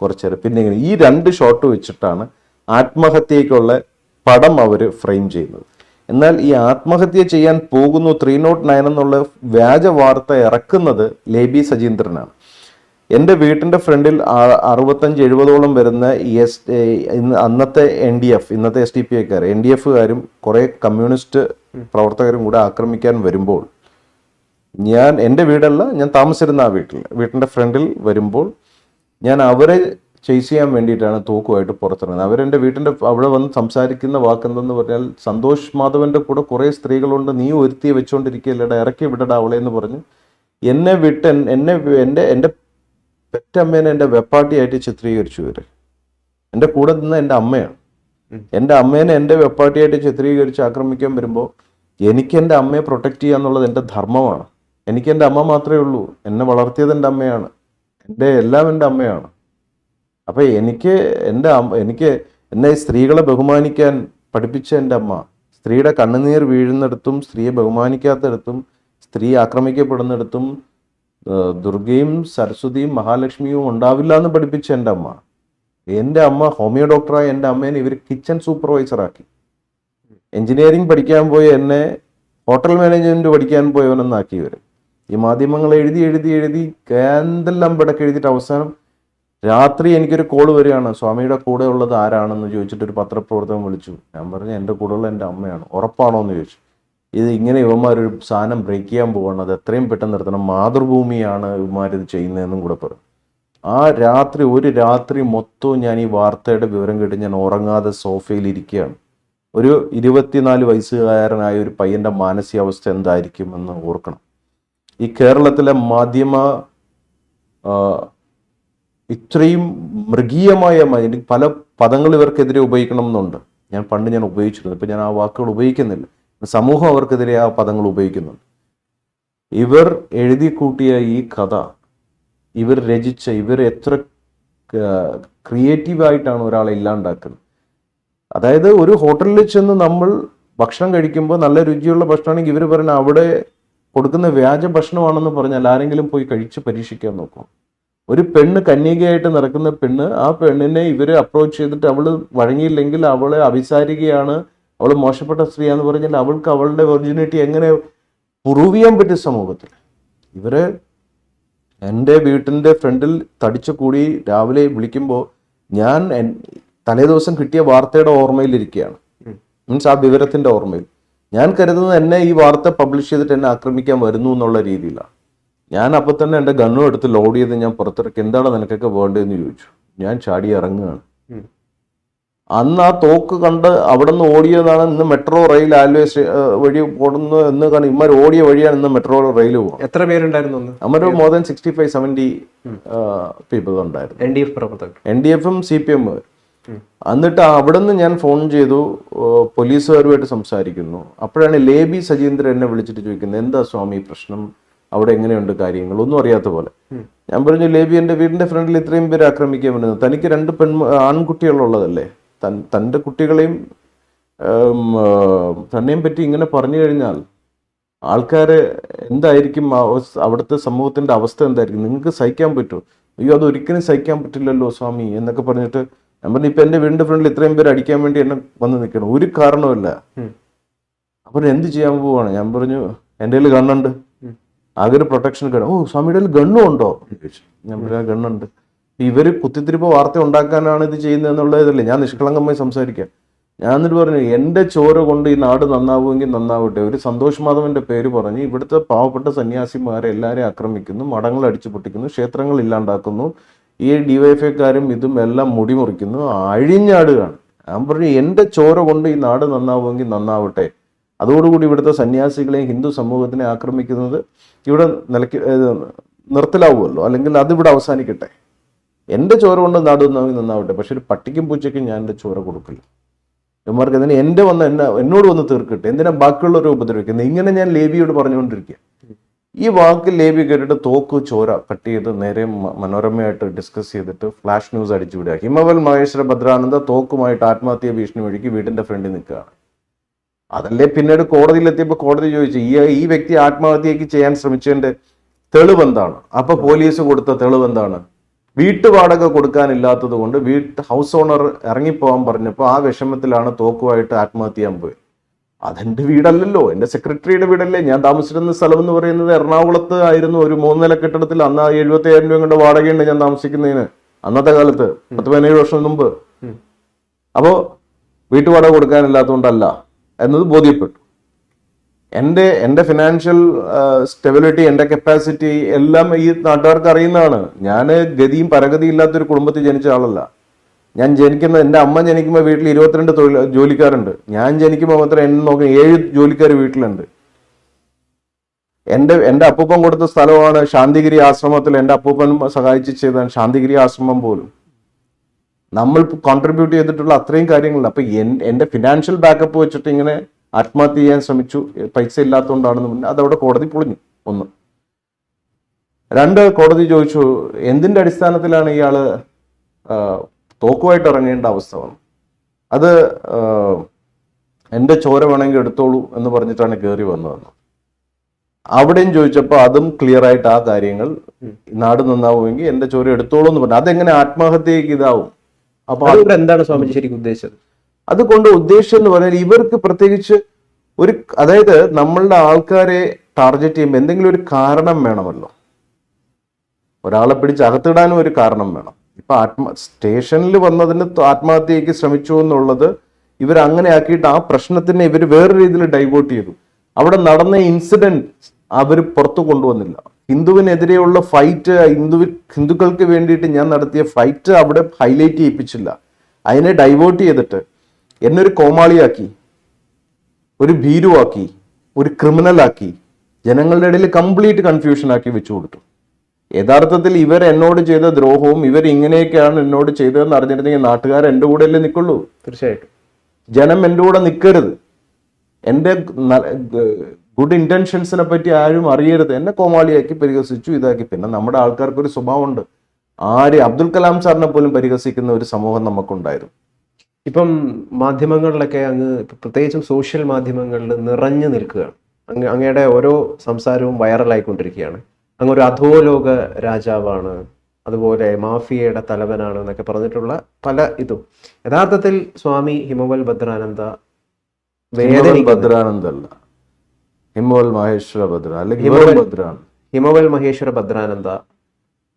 കുറച്ചേരം. പിന്നെ ഇങ്ങനെ ഈ 2 ഷോട്ട് വെച്ചിട്ടാണ് ആത്മഹത്യക്കുള്ള പടം അവർ ഫ്രെയിം ചെയ്യുന്നത്. എന്നാൽ ഈ ആത്മഹത്യ ചെയ്യാൻ പോകുന്നു 309 എന്നുള്ള വ്യാജ വാർത്ത ഇറക്കുന്നത് ലേബി സജീന്ദ്രനാണ്. എൻ്റെ വീട്ടിൻ്റെ ഫ്രണ്ടിൽ 65-70ഓളം വരുന്ന അന്നത്തെ NDF, ഇന്നത്തെ SDPIക്കാർ, NDFകാരും കുറേ കമ്മ്യൂണിസ്റ്റ് പ്രവർത്തകരും കൂടെ ആക്രമിക്കാൻ വരുമ്പോൾ ഞാൻ എൻ്റെ വീടല്ല, ഞാൻ താമസിച്ചിരുന്ന ആ വീട്ടിൻ്റെ ഫ്രണ്ടിൽ വരുമ്പോൾ ഞാൻ അവരെ ചേസ് ചെയ്യാൻ വേണ്ടിയിട്ടാണ് തോക്കുമായിട്ട് പുറത്തിറങ്ങുന്നത്. അവരെൻ്റെ വീട്ടിൻ്റെ അവിടെ വന്ന് സംസാരിക്കുന്ന വാക്കെന്തെന്ന് പറഞ്ഞാൽ, സന്തോഷ് മാധവൻ്റെ കൂടെ കുറേ സ്ത്രീകളുണ്ട്, നീ ഒരുത്തിയെ വെച്ചുകൊണ്ടിരിക്കുകയല്ലടാ, ഇറക്കി വിടടാ അവളെ എന്ന് പറഞ്ഞ് എന്നെ വിട്ട് എൻ്റെ പെറ്റമ്മേനെ എൻ്റെ വെപ്പാട്ടിയായിട്ട് ചിത്രീകരിച്ചു. ഇവർ എൻ്റെ കൂടെ നിന്ന എൻ്റെ അമ്മയാണ്. എൻ്റെ അമ്മേനെ എൻ്റെ വെപ്പാട്ടിയായിട്ട് ചിത്രീകരിച്ച് ആക്രമിക്കാൻ വരുമ്പോൾ എനിക്ക് എൻ്റെ അമ്മയെ പ്രൊട്ടക്റ്റ് ചെയ്യുക എന്നുള്ളത് എൻ്റെ ധർമ്മമാണ്. എനിക്ക് എൻ്റെ അമ്മ മാത്രമേ ഉള്ളൂ. എന്നെ വളർത്തിയത് എൻ്റെ അമ്മയാണ്, എല്ലാം എൻ്റെ അമ്മയാണ്. അപ്പം എന്നെ സ്ത്രീകളെ ബഹുമാനിക്കാൻ പഠിപ്പിച്ച എൻ്റെ അമ്മ, സ്ത്രീയുടെ കണ്ണുനീർ വീഴുന്നിടത്തും സ്ത്രീയെ ബഹുമാനിക്കാത്തിടത്തും സ്ത്രീ ആക്രമിക്കപ്പെടുന്നിടത്തും ദുർഗയും സരസ്വതിയും മഹാലക്ഷ്മിയും ഉണ്ടാവില്ല എന്ന് പഠിപ്പിച്ച എൻ്റെ അമ്മ. എൻ്റെ അമ്മ ഹോമിയോ ഡോക്ടറായ എൻ്റെ അമ്മേനെ ഇവർ കിച്ചൺ സൂപ്പർവൈസറാക്കി. എഞ്ചിനീയറിംഗ് പഠിക്കാൻ പോയി എന്നെ ഹോട്ടൽ മാനേജ്മെൻറ്റ് പഠിക്കാൻ പോയവനെന്നാക്കി ഇവർ. ഈ മാധ്യമങ്ങൾ എഴുതി എന്തെല്ലാം പിടക്ക് എഴുതിയിട്ട് അവസാനം രാത്രി എനിക്കൊരു കോള് വരികയാണ്, സ്വാമിയുടെ കൂടെ ഉള്ളത് ആരാണെന്ന് ചോദിച്ചിട്ട് ഒരു പത്രപ്രവർത്തകൻ വിളിച്ചു. ഞാൻ പറഞ്ഞു എൻ്റെ കൂടെയുള്ള എൻ്റെ അമ്മയാണ്. ഉറപ്പാണോ എന്ന് ചോദിച്ചു. ഇത് ഇങ്ങനെ ഇവന്മാരൊരു സാധനം ബ്രേക്ക് ചെയ്യാൻ പോവാണ്, അത് എത്രയും പെട്ടെന്ന് നിർത്തണം, മാതൃഭൂമിയാണ് ഇവന്മാരിത് ചെയ്യുന്നതെന്നും കൂടെ പറഞ്ഞു. ഒരു രാത്രി മൊത്തവും ഞാൻ ഈ വാർത്തയുടെ വിവരം കേട്ട് ഞാൻ ഉറങ്ങാതെ സോഫയിൽ ഇരിക്കുകയാണ്. ഒരു 24 വയസ്സുകാരനായ ഒരു പയ്യൻ്റെ മാനസികാവസ്ഥ എന്തായിരിക്കുമെന്ന് ഓർക്കണം. ഈ കേരളത്തിലെ മാധ്യമ ഇത്രയും മൃഗീയമായ പല പദങ്ങൾ ഇവർക്കെതിരെ ഉപയോഗിക്കണം എന്നുണ്ട്. പണ്ട് ഞാൻ ഉപയോഗിച്ചിരുന്നു, ഇപ്പം ഞാൻ ആ വാക്കുകൾ ഉപയോഗിക്കുന്നില്ല. സമൂഹം അവർക്കെതിരെ ആ പദങ്ങൾ ഉപയോഗിക്കുന്നുണ്ട്. ഇവർ എഴുതി കൂട്ടിയ ഈ കഥ, ഇവർ രചിച്ച, ഇവർ എത്ര ക്രിയേറ്റീവായിട്ടാണ് ഒരാളെ ഇല്ലാണ്ടാക്കുന്നത്. അതായത് ഒരു ഹോട്ടലിൽ ചെന്ന് നമ്മൾ ഭക്ഷണം കഴിക്കുമ്പോൾ നല്ല രുചിയുള്ള ഭക്ഷണമാണെങ്കിൽ ഇവർ പറയുന്നത് അവിടെ കൊടുക്കുന്ന വ്യാജ ഭക്ഷണമാണെന്ന് പറഞ്ഞാൽ ആരെങ്കിലും പോയി കഴിച്ച് പരീക്ഷിക്കാൻ നോക്കും. ഒരു പെണ്ണ് കന്യകയായിട്ട് നടക്കുന്ന പെണ്ണ്, ആ പെണ്ണിനെ ഇവര് അപ്രോച്ച് ചെയ്തിട്ട് അവള് വഴങ്ങിയില്ലെങ്കിൽ അവളെ അഭിസാരികയാണ്, അവൾ മോശപ്പെട്ട സ്ത്രീയാന്ന് പറഞ്ഞാൽ അവൾക്ക് അവളുടെ വെർജിനിറ്റി എങ്ങനെ പ്രൂവ് ചെയ്യാൻ പറ്റും സമൂഹത്തിൽ? ഇവര് എൻ്റെ വീട്ടിൻ്റെ ഫ്രണ്ടിൽ തടിച്ചു കൂടി രാവിലെ വിളിക്കുമ്പോൾ ഞാൻ തലേദിവസം കിട്ടിയ വാർത്തയുടെ ഓർമ്മയിലിരിക്കുകയാണ്. മീൻസ് ആ വിവരത്തിന്റെ ഓർമ്മയിൽ. ഞാൻ കരുതുന്നത് എന്നെ ഈ വാർത്ത പബ്ലിഷ് ചെയ്തിട്ട് എന്നെ ആക്രമിക്കാൻ വരുന്നു എന്നുള്ള രീതിയിലാണ്. ഞാൻ അപ്പോൾ തന്നെ എൻ്റെ ഗണ്ണും എടുത്ത് ലോഡ് ചെയ്ത് ഞാൻ പുറത്തിറക്കി. എന്താണ് നിനക്കൊക്കെ വേണ്ടതെന്ന് ചോദിച്ചു. ഞാൻ ചാടി ഇറങ്ങുകയാണ്. അന്ന് ആ തോക്ക് കണ്ട് അവിടെ നിന്ന് ഓടിയതാണ്. ഇന്ന് മെട്രോ റെയിൽ ആലുവ വഴി ഓടുന്നു എന്ന് കാണും. ഇമാർ ഓടിയ വഴിയാണ് ഇന്ന് മെട്രോ റെയിൽ പോകുന്നത്. എത്ര പേരുണ്ടായിരുന്നു? അമ്മ മോർ ദാൻ 65-70 പീപ്പിൾ ഉണ്ടായിരുന്നു. NDF-ഉം CPM. എന്നിട്ട് അവിടെ നിന്ന് ഞാൻ ഫോൺ ചെയ്തു, പോലീസുകാരുമായിട്ട് സംസാരിക്കുന്നു. അപ്പോഴാണ് ലേബി സജീന്ദ്രൻ എന്നെ വിളിച്ചിട്ട് ചോദിക്കുന്നത്, എന്താ സ്വാമി പ്രശ്നം, അവിടെ എങ്ങനെയുണ്ട് കാര്യങ്ങൾ, ഒന്നും അറിയാത്ത പോലെ. ഞാൻ പറഞ്ഞു, ലേബി എൻ്റെ വീടിന്റെ ഫ്രണ്ടിൽ ഇത്രയും പേര് ആക്രമിക്കാൻ വരുന്നത്, തനിക്ക് 2 ആൺകുട്ടികളുള്ളതല്ലേ, തൻ്റെ കുട്ടികളെയും തന്നെയും പറ്റി ഇങ്ങനെ പറഞ്ഞു കഴിഞ്ഞാൽ ആൾക്കാര് എന്തായിരിക്കും, അവിടുത്തെ സമൂഹത്തിന്റെ അവസ്ഥ എന്തായിരിക്കും, നിങ്ങൾക്ക് സഹിക്കാൻ പറ്റുമോ? അയ്യോ, അത് ഒരിക്കലും സഹിക്കാൻ പറ്റില്ലല്ലോ സ്വാമി എന്നൊക്കെ പറഞ്ഞിട്ട് ഞാൻ പറഞ്ഞു, ഇപ്പൊ എന്റെ വീടിന്റെ ഫ്രണ്ടിൽ ഇത്രയും പേര് അടിക്കാൻ വേണ്ടി എന്നെ വന്ന് നിൽക്കണം, ഒരു കാരണവുമില്ല. അപ്പൊ എന്ത് ചെയ്യാൻ പോവാണ്? ഞാൻ പറഞ്ഞു, എൻ്റെ കയ്യിൽ ഗണ്ണുണ്ട്, ആകെ ഒരു പ്രൊട്ടക്ഷൻ ഗൺ. ഓ, സ്വാമിയുടെ കയ്യിൽ ഗണ്ണും ഉണ്ടോ എന്ന് ചോദിച്ചു. ഞാൻ പറഞ്ഞു, ഗണ്ണുണ്ട്. ഇവര് കുത്തിത്തിരിപ്പ് വാർത്ത ഉണ്ടാക്കാനാണ് ഇത് ചെയ്യുന്നത് എന്നുള്ള ഇതല്ലേ. ഞാൻ നിഷ്കളങ്കമായി സംസാരിക്കാം. ഞാൻ എന്നിട്ട് പറഞ്ഞു, എൻ്റെ ചോര കൊണ്ട് ഈ നാട് നന്നാവുമെങ്കിൽ നന്നാവട്ടെ. ഒരു സന്തോഷ് മാധവന്റെ പേര് പറഞ്ഞ് ഇവിടുത്തെ പാവപ്പെട്ട സന്യാസിമാരെ എല്ലാവരെയും ആക്രമിക്കുന്നു, മഠങ്ങൾ അടിച്ചു പൊട്ടിക്കുന്നു, ക്ഷേത്രങ്ങൾ ഇല്ലാണ്ടാക്കുന്നു, ഈ DYFIക്കാരും ഇതും എല്ലാം മുടിമുറിക്കുന്നു, അഴിഞ്ഞാടുകയാണ്. ഞാൻ പറഞ്ഞു, എൻ്റെ ചോര കൊണ്ട് ഈ നാട് നന്നാവുമെങ്കിൽ നന്നാവട്ടെ. അതോടുകൂടി ഇവിടുത്തെ സന്യാസികളെയും ഹിന്ദു സമൂഹത്തിനെ ആക്രമിക്കുന്നത് ഇവിടെ നിർത്തലാവുമല്ലോ, അല്ലെങ്കിൽ അതിവിടെ അവസാനിക്കട്ടെ. എൻ്റെ ചോര കൊണ്ട് നാട് നന്നാവട്ടെ. പക്ഷെ ഒരു പട്ടിക്കും പൂച്ചയ്ക്കും ഞാൻ എൻ്റെ ചോര കൊടുക്കില്ല. ഇവന്മാർക്ക് അതിന് എന്നോട് വന്ന് തീർക്കട്ടെ, എന്തിനാ ബാക്കിയുള്ളവരെ ഉപദ്രവിക്കുന്നത്? ഇങ്ങനെ ഞാൻ ലേബിയോട് പറഞ്ഞുകൊണ്ടിരിക്കുക. ഈ വാക്ക് ലേബി കേട്ടിട്ട് തോക്ക് ചോര കട്ട് ചെയ്ത് നേരെ മനോരമയായിട്ട് ഡിസ്കസ് ചെയ്തിട്ട് ഫ്ലാഷ് ന്യൂസ് അടിച്ചു വിടുക. ഹിമവൽ മഹേശ്വര ഭദ്രാനന്ദ തോക്കുമായിട്ട് ആത്മഹത്യാ ഭീഷണി വഴിക്ക് വീടിന്റെ ഫ്രണ്ടിൽ നിൽക്കുകയാണ്. അതല്ലേ പിന്നീട് കോടതിയിലെത്തിയപ്പോൾ കോടതി ചോദിച്ചു, ഈ വ്യക്തി ആത്മഹത്യക്ക് ചെയ്യാൻ ശ്രമിച്ചതിന്റെ തെളിവെന്താണ്? അപ്പൊ പോലീസ് കൊടുത്ത തെളിവെന്താണ്? വീട്ടുവാടക കൊടുക്കാനില്ലാത്തത് കൊണ്ട് ഹൗസ് ഓണർ ഇറങ്ങിപ്പോകാൻ പറഞ്ഞപ്പോൾ ആ വിഷമത്തിലാണ് തോക്കുമായിട്ട് ആത്മഹത്യ ചെയ്യാൻ പോയത്. അതെന്റെ വീടല്ലല്ലോ, എൻ്റെ സെക്രട്ടറിയുടെ വീടല്ലേ. ഞാൻ താമസിച്ചിരുന്ന സ്ഥലം എന്ന് പറയുന്നത് എറണാകുളത്ത് ആയിരുന്നു. ഒരു 3 നില കെട്ടിടത്തിൽ അന്ന് 75,000 രൂപ കൊണ്ട് വാടകയുണ്ട് ഞാൻ താമസിക്കുന്നതിന്, അന്നത്തെ കാലത്ത് 10-17 വർഷം മുമ്പ്. അപ്പോ വീട്ടുവാടക കൊടുക്കാനില്ലാത്തതുകൊണ്ടല്ല എന്നത് ബോധ്യപ്പെട്ടു. എൻ്റെ ഫിനാൻഷ്യൽ സ്റ്റെബിലിറ്റി, എൻ്റെ കപ്പാസിറ്റി എല്ലാം ഈ നാട്ടുകാർക്ക് അറിയുന്നതാണ്. ഞാൻ ഗതിയും പരഗതിയും ഇല്ലാത്തൊരു കുടുംബത്തിൽ ജനിച്ച ആളല്ല. ഞാൻ ജനിക്കുന്ന, എൻ്റെ അമ്മ ജനിക്കുമ്പോൾ വീട്ടിൽ 22 ജോലിക്കാരുണ്ട്. ഞാൻ ജനിക്കുമ്പോൾ മാത്രം എന്നെ നോക്കുന്ന 7 ജോലിക്കാർ വീട്ടിലുണ്ട്. എൻ്റെ അപ്പൂപ്പൻ കൊടുത്ത സ്ഥലമാണ് ശാന്തിഗിരി ആശ്രമത്തിൽ. എൻ്റെ അപ്പൂപ്പൻ സഹായിച്ച് ചെയ്താണ് ശാന്തിഗിരി ആശ്രമം പോലും. നമ്മൾ കോൺട്രിബ്യൂട്ട് ചെയ്തിട്ടുള്ള അത്രയും കാര്യങ്ങളില്ല. അപ്പൊ എൻ്റെ ഫിനാൻഷ്യൽ ബാക്കപ്പ് വെച്ചിട്ട് ഇങ്ങനെ ആത്മഹത്യ ചെയ്യാൻ ശ്രമിച്ചു, പൈസ ഇല്ലാത്തതുകൊണ്ടാണെന്ന് പറഞ്ഞാൽ അതവിടെ കോടതി പൊളിഞ്ഞു. 1. 2, കോടതി ചോദിച്ചു, എന്തിന്റെ അടിസ്ഥാനത്തിലാണ് ഇയാള് തോക്കുമായിട്ട് ഇറങ്ങേണ്ട അവസ്ഥ വന്നു? അത് എൻ്റെ ചോര വേണമെങ്കിൽ എടുത്തോളൂ എന്ന് പറഞ്ഞിട്ടാണ് കയറി വന്നതെന്ന്. അവിടെയും ചോദിച്ചപ്പോൾ അതും ക്ലിയർ ആയിട്ട് ആ കാര്യങ്ങൾ, നാട് നന്നാവുമെങ്കിൽ എൻ്റെ ചോര എടുത്തോളൂ എന്ന് പറഞ്ഞു. അതെങ്ങനെ ആത്മഹത്യക്ക് ഇതാവും? അപ്പൊ എന്താണ് സ്വാമിജി ശരിക്കും ഉദ്ദേശിച്ചത്? അതുകൊണ്ട് ഉദ്ദേശം എന്ന് പറഞ്ഞാൽ ഇവർക്ക് പ്രത്യേകിച്ച് അതായത് നമ്മളുടെ ആൾക്കാരെ ടാർഗറ്റ് ചെയ്യുമ്പോൾ എന്തെങ്കിലും ഒരു കാരണം വേണമല്ലോ. ഒരാളെ പിടിച്ച് അകത്തിടാനും ഒരു കാരണം വേണം. ഇപ്പൊ സ്റ്റേഷനിൽ വന്നതിന് ആത്മഹത്യക്ക് ശ്രമിച്ചു എന്നുള്ളത് ഇവർ അങ്ങനെ ആക്കിയിട്ട് ആ പ്രശ്നത്തിനെ ഇവർ വേറെ രീതിയിൽ ഡൈവേർട്ട് ചെയ്തു. അവിടെ നടന്ന ഇൻസിഡന്റ് അവർ പുറത്തു കൊണ്ടുവന്നില്ല. ഹിന്ദുവിനെതിരെയുള്ള ഫൈറ്റ്, ഹിന്ദുക്കൾക്ക് വേണ്ടിയിട്ട് ഞാൻ നടത്തിയ ഫൈറ്റ് അവിടെ ഹൈലൈറ്റ് ചെയ്യിപ്പിച്ചില്ല. അതിനെ ഡൈവേർട്ട് ചെയ്തിട്ട് എന്നെ ഒരു കോമാളിയാക്കി, ഒരു ഭീരുവാക്കി, ഒരു ക്രിമിനലാക്കി, ജനങ്ങളുടെ ഇടയിൽ കംപ്ലീറ്റ് കൺഫ്യൂഷൻ ആക്കി വെച്ചു കൊടുത്തു. യഥാർത്ഥത്തിൽ ഇവർ എന്നോട് ചെയ്ത ദ്രോഹവും ഇവർ ഇങ്ങനെയൊക്കെയാണ് എന്നോട് ചെയ്തതെന്ന് അറിഞ്ഞിരുന്നെങ്കിൽ നാട്ടുകാർ എൻ്റെ കൂടെ അല്ലേ നിൽക്കുള്ളൂ? തീർച്ചയായിട്ടും. ജനം എൻ്റെ കൂടെ നിൽക്കരുത്. എൻ്റെ ഗുഡ് ഇന്റൻഷൻസിനെ പറ്റി ആരും അറിയരുത്. എന്നെ കോമാളിയാക്കി പരിഹസിച്ചു, ഇതാക്കി. പിന്നെ നമ്മുടെ ആൾക്കാർക്ക് ഒരു സ്വഭാവമുണ്ട്, അബ്ദുൽ കലാം സാറിനെ പോലും പരിഹസിക്കുന്ന ഒരു സമൂഹം നമുക്കുണ്ടായിരുന്നു. ഇപ്പം മാധ്യമങ്ങളിലൊക്കെ പ്രത്യേകിച്ചും സോഷ്യൽ മാധ്യമങ്ങളിൽ നിറഞ്ഞു നിൽക്കുകയാണ്. അങ്ങയുടെ ഓരോ സംസാരവും വൈറലായിക്കൊണ്ടിരിക്കുകയാണ്. അങ്ങ് ഒരു അധോലോക രാജാവാണ്, അതുപോലെ മാഫിയയുടെ തലവനാണ് എന്നൊക്കെ പറഞ്ഞിട്ടുള്ള പല ഇതും. യഥാർത്ഥത്തിൽ സ്വാമി ഹിമവൽ ഭദ്രാനന്ദ ഭദ്രാനന്ദ അല്ല, ഹിമവൽ മഹേശ്വര ഭദ്ര അല്ലെങ്കിൽ ഹിമവൽ മഹേശ്വര ഭദ്രാനന്ദ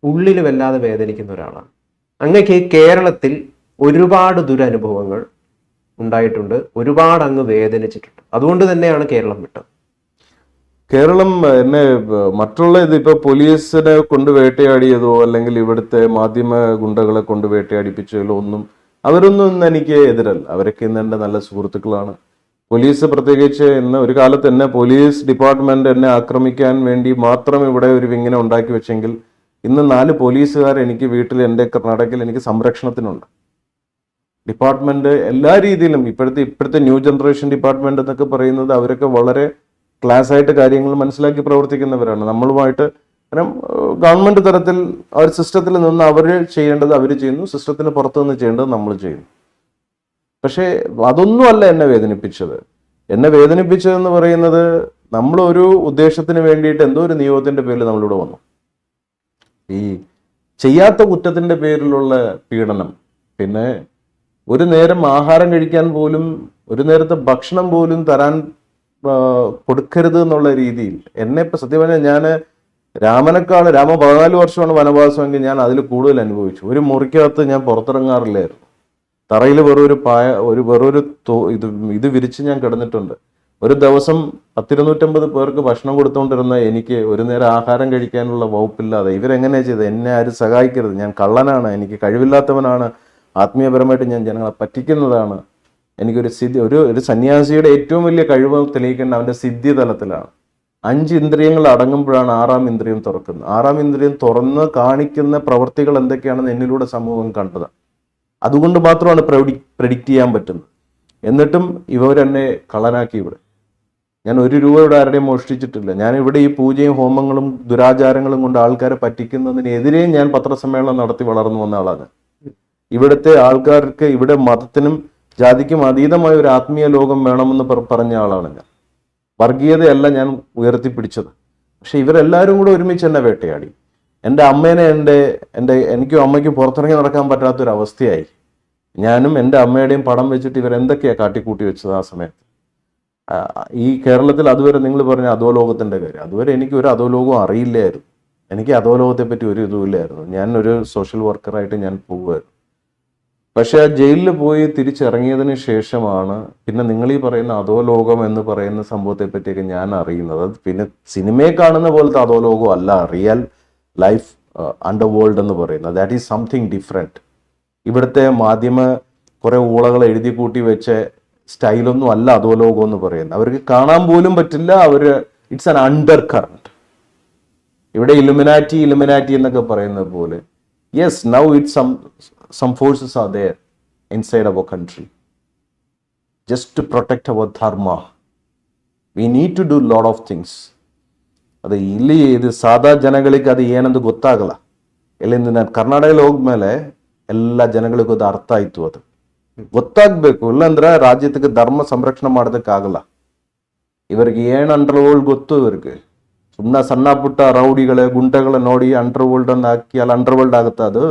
ഉള്ളിൽ വല്ലാതെ വേദനിക്കുന്ന ഒരാളാണ്. അങ്ങക്ക് കേരളത്തിൽ ഒരുപാട് ദുരനുഭവങ്ങൾ ഉണ്ടായിട്ടുണ്ട്, ഒരുപാട് അങ്ങ് വേദനിച്ചിട്ടുണ്ട്. അതുകൊണ്ട് തന്നെയാണ് കേരളം വിട്ടത്. കേരളം എന്നെ മറ്റുള്ള ഇതിപ്പോ പോലീസിനെ കൊണ്ട് വേട്ടയാടിയതോ അല്ലെങ്കിൽ ഇവിടുത്തെ മാധ്യമ ഗുണ്ടകളെ കൊണ്ട് വേട്ടയാടിപ്പിച്ചതിലോ അവരൊന്നും ഇന്ന് എനിക്ക് എതിരല്ല. അവരൊക്കെ ഇന്ന് എൻ്റെ നല്ല സുഹൃത്തുക്കളാണ്. പോലീസ് പ്രത്യേകിച്ച് ഇന്ന് ഒരു കാലത്ത് എന്നെ പോലീസ് ഡിപ്പാർട്ട്മെന്റ് എന്നെ ആക്രമിക്കാൻ വേണ്ടി മാത്രം ഇവിടെ ഒരു വിങ്ങിനെ ഉണ്ടാക്കി വെച്ചെങ്കിൽ ഇന്ന് 4 പോലീസുകാർ എനിക്ക് വീട്ടിൽ എൻ്റെ കർണാടകയിൽ എനിക്ക് സംരക്ഷണത്തിനുണ്ട്. ഡിപ്പാർട്ട്മെന്റ് എല്ലാ രീതിയിലും ഇപ്പോഴത്തെ ന്യൂ ജനറേഷൻ ഡിപ്പാർട്ട്മെന്റ് എന്നൊക്കെ പറയുന്നത് അവരൊക്കെ വളരെ ക്ലാസ് ആയിട്ട് കാര്യങ്ങൾ മനസ്സിലാക്കി പ്രവർത്തിക്കുന്നവരാണ്. നമ്മളുമായിട്ട് ഗവൺമെന്റ് തലത്തിൽ ആ ഒരു സിസ്റ്റത്തിൽ നിന്ന് അവർ ചെയ്യേണ്ടത് അവർ ചെയ്യുന്നു, സിസ്റ്റത്തിന് പുറത്തു നിന്ന് ചെയ്യേണ്ടത് നമ്മൾ ചെയ്യുന്നു. പക്ഷേ അതൊന്നുമല്ല എന്നെ വേദനിപ്പിച്ചത്. എന്നെ വേദനിപ്പിച്ചതെന്ന് പറയുന്നത് നമ്മളൊരു ഉദ്ദേശത്തിന് വേണ്ടിയിട്ട് എന്തോ ഒരു നിയോഗത്തിന്റെ പേരിൽ നമ്മളിവിടെ വന്നു. ഈ ചെയ്യാത്ത കുറ്റത്തിന്റെ പേരിലുള്ള പീഡനം, പിന്നെ ഒരു നേരം ആഹാരം കഴിക്കാൻ പോലും, ഒരു നേരത്തെ ഭക്ഷണം പോലും തരാൻ കൊടുക്കരുത് എന്നുള്ള രീതിയിൽ എന്നെ ഇപ്പൊ സത്യം പറഞ്ഞാൽ ഞാൻ രാമ 14 വർഷമാണ് വനവാസമെങ്കിൽ ഞാൻ അതിൽ കൂടുതൽ അനുഭവിച്ചു. ഒരു മുറിക്കകത്ത് ഞാൻ പുറത്തിറങ്ങാറില്ലായിരുന്നു. തറയിൽ വെറൊരു ഇത് വിരിച്ച് ഞാൻ കിടന്നിട്ടുണ്ട്. ഒരു ദിവസം 250 പേർക്ക് ഭക്ഷണം കൊടുത്തുകൊണ്ടിരുന്ന എനിക്ക് ഒരു നേരം ആഹാരം കഴിക്കാനുള്ള വകുപ്പില്ലാതെ ഇവരെങ്ങനെയാ ചെയ്തത്? എന്നെ ആരും സഹായിക്കരുത്, ഞാൻ കള്ളനാണ്, എനിക്ക് കഴിവില്ലാത്തവനാണ്, ആത്മീയപരമായിട്ട് ഞാൻ ജനങ്ങളെ പറ്റിക്കുന്നതാണ്. എനിക്കൊരു ഒരു സന്യാസിയുടെ ഏറ്റവും വലിയ കഴിവ് തെളിയിക്കേണ്ട അവന്റെ സിദ്ധി തലത്തിലാണ്. 5 ഇന്ദ്രിയങ്ങൾ അടങ്ങുമ്പോഴാണ് 6ാം ഇന്ദ്രിയം തുറക്കുന്നത്. 6ാം ഇന്ദ്രിയം തുറന്ന് കാണിക്കുന്ന പ്രവൃത്തികൾ എന്തൊക്കെയാണെന്ന് എന്നിലൂടെ സമൂഹം കണ്ടത്. അതുകൊണ്ട് മാത്രമാണ് പ്രെഡിക്റ്റ് ചെയ്യാൻ പറ്റുന്നത്. എന്നിട്ടും ഇവരെന്നെ കള്ളനാക്കി. ഇവിടെ ഞാൻ 1 രൂപയുടെ ആരുടെയും മോഷ്ടിച്ചിട്ടില്ല. ഞാൻ ഇവിടെ ഈ പൂജയും ഹോമങ്ങളും ദുരാചാരങ്ങളും കൊണ്ട് ആൾക്കാരെ പറ്റിക്കുന്നതിനെതിരെ ഞാൻ പത്രസമ്മേളനം നടത്തി വളർന്നു വന്ന ആളാണ്. ഇവിടുത്തെ ആൾക്കാർക്ക് ഇവിടെ മതത്തിനും ജാതിക്കും അതീതമായ ഒരു ആത്മീയ ലോകം വേണമെന്ന് പറഞ്ഞ ആളാണ് ഞാൻ. വർഗീയതയല്ല ഞാൻ ഉയർത്തിപ്പിടിച്ചത്. പക്ഷെ ഇവരെല്ലാവരും കൂടെ ഒരുമിച്ച് എന്നെ വേട്ടയാടി. എൻ്റെ അമ്മേനെ എനിക്കും അമ്മയ്ക്കും പുറത്തിറങ്ങി നടക്കാൻ പറ്റാത്തൊരവസ്ഥയായി. ഞാനും എൻ്റെ അമ്മയുടെയും പടം വെച്ചിട്ട് ഇവരെന്തൊക്കെയാ കാട്ടിക്കൂട്ടി വെച്ചത് ആ സമയത്ത്. ഈ കേരളത്തിൽ അതുവരെ നിങ്ങൾ പറഞ്ഞ അധോലോകത്തിൻ്റെ കാര്യം, അതുവരെ എനിക്ക് ഒരു അധോലോകവും അറിയില്ലായിരുന്നു. എനിക്ക് അധോലോകത്തെ പറ്റി ഒരു ഇതുമില്ലായിരുന്നു. ഞാൻ ഒരു സോഷ്യൽ വർക്കറായിട്ട് ഞാൻ പോവുമായിരുന്നു. പക്ഷെ ആ ജയിലിൽ പോയി തിരിച്ചിറങ്ങിയതിന് ശേഷമാണ് പിന്നെ നിങ്ങൾ ഈ പറയുന്ന അധോലോകം എന്ന് പറയുന്ന സംഭവത്തെ പറ്റിയൊക്കെ ഞാൻ അറിയുന്നത്. അത് പിന്നെ സിനിമയെ കാണുന്ന പോലത്തെ അധോലോകം അല്ല, റിയൽ ലൈഫ് അണ്ടർവേൾഡ് എന്ന് പറയുന്നത്. That is something different. ഇവിടുത്തെ മാധ്യമ കുറെ ഊളകൾ എഴുതി കൂട്ടി വെച്ച സ്റ്റൈലൊന്നും അല്ല അധോലോകം എന്ന് പറയുന്നത്. അവർക്ക് കാണാൻ പോലും പറ്റില്ല. It's an under current. ഇവിടെ ഇലുമിനാറ്റി എന്നൊക്കെ പറയുന്നത് പോലെ yes, now it's some forces are there inside our country just to protect our dharma. We need to do lot of things. ಅದು ಇಲ್ಲಿ ಇದು ಸಾದಾ ಜನಗಳಿಗೆ ಅದು ಏನಂದು ಗೊತ್ತಾಗಲ್ಲ. ಇಲ್ಲಿಂದ ನಾನು ಕರ್ನಾಟಕದಲ್ಲಿ ಹೋಗ್ಮೇಲೆ ಎಲ್ಲ ಜನಗಳಿಗೂ ಅದು ಅರ್ಥ ಆಯ್ತು. ಅದು ಗೊತ್ತಾಗ್ಬೇಕು, ಇಲ್ಲಾಂದ್ರೆ ರಾಜ್ಯಕ್ಕೆ ಧರ್ಮ ಸಂರಕ್ಷಣೆ ಮಾಡೋದಕ್ಕಾಗಲ್ಲ. ಇವರಿಗೆ ಏನು ಅಂಡರ್ವರ್ಲ್ಡ್ ಗೊತ್ತು. ಇವರಿಗೆ ಸುಮ್ಮನೆ ಸಣ್ಣ ಪುಟ್ಟ ರೌಡಿಗಳೇ ಗುಂಟೆಗಳ ನೋಡಿ ಅಂಡರ್ವರ್ಲ್ಡ್ ಅನ್ನು ಹಾಕಿ ಅಲ್ಲಿ ಅಂಡರ್ವರ್ಲ್ಡ್ ಆಗುತ್ತಾ? ಅದು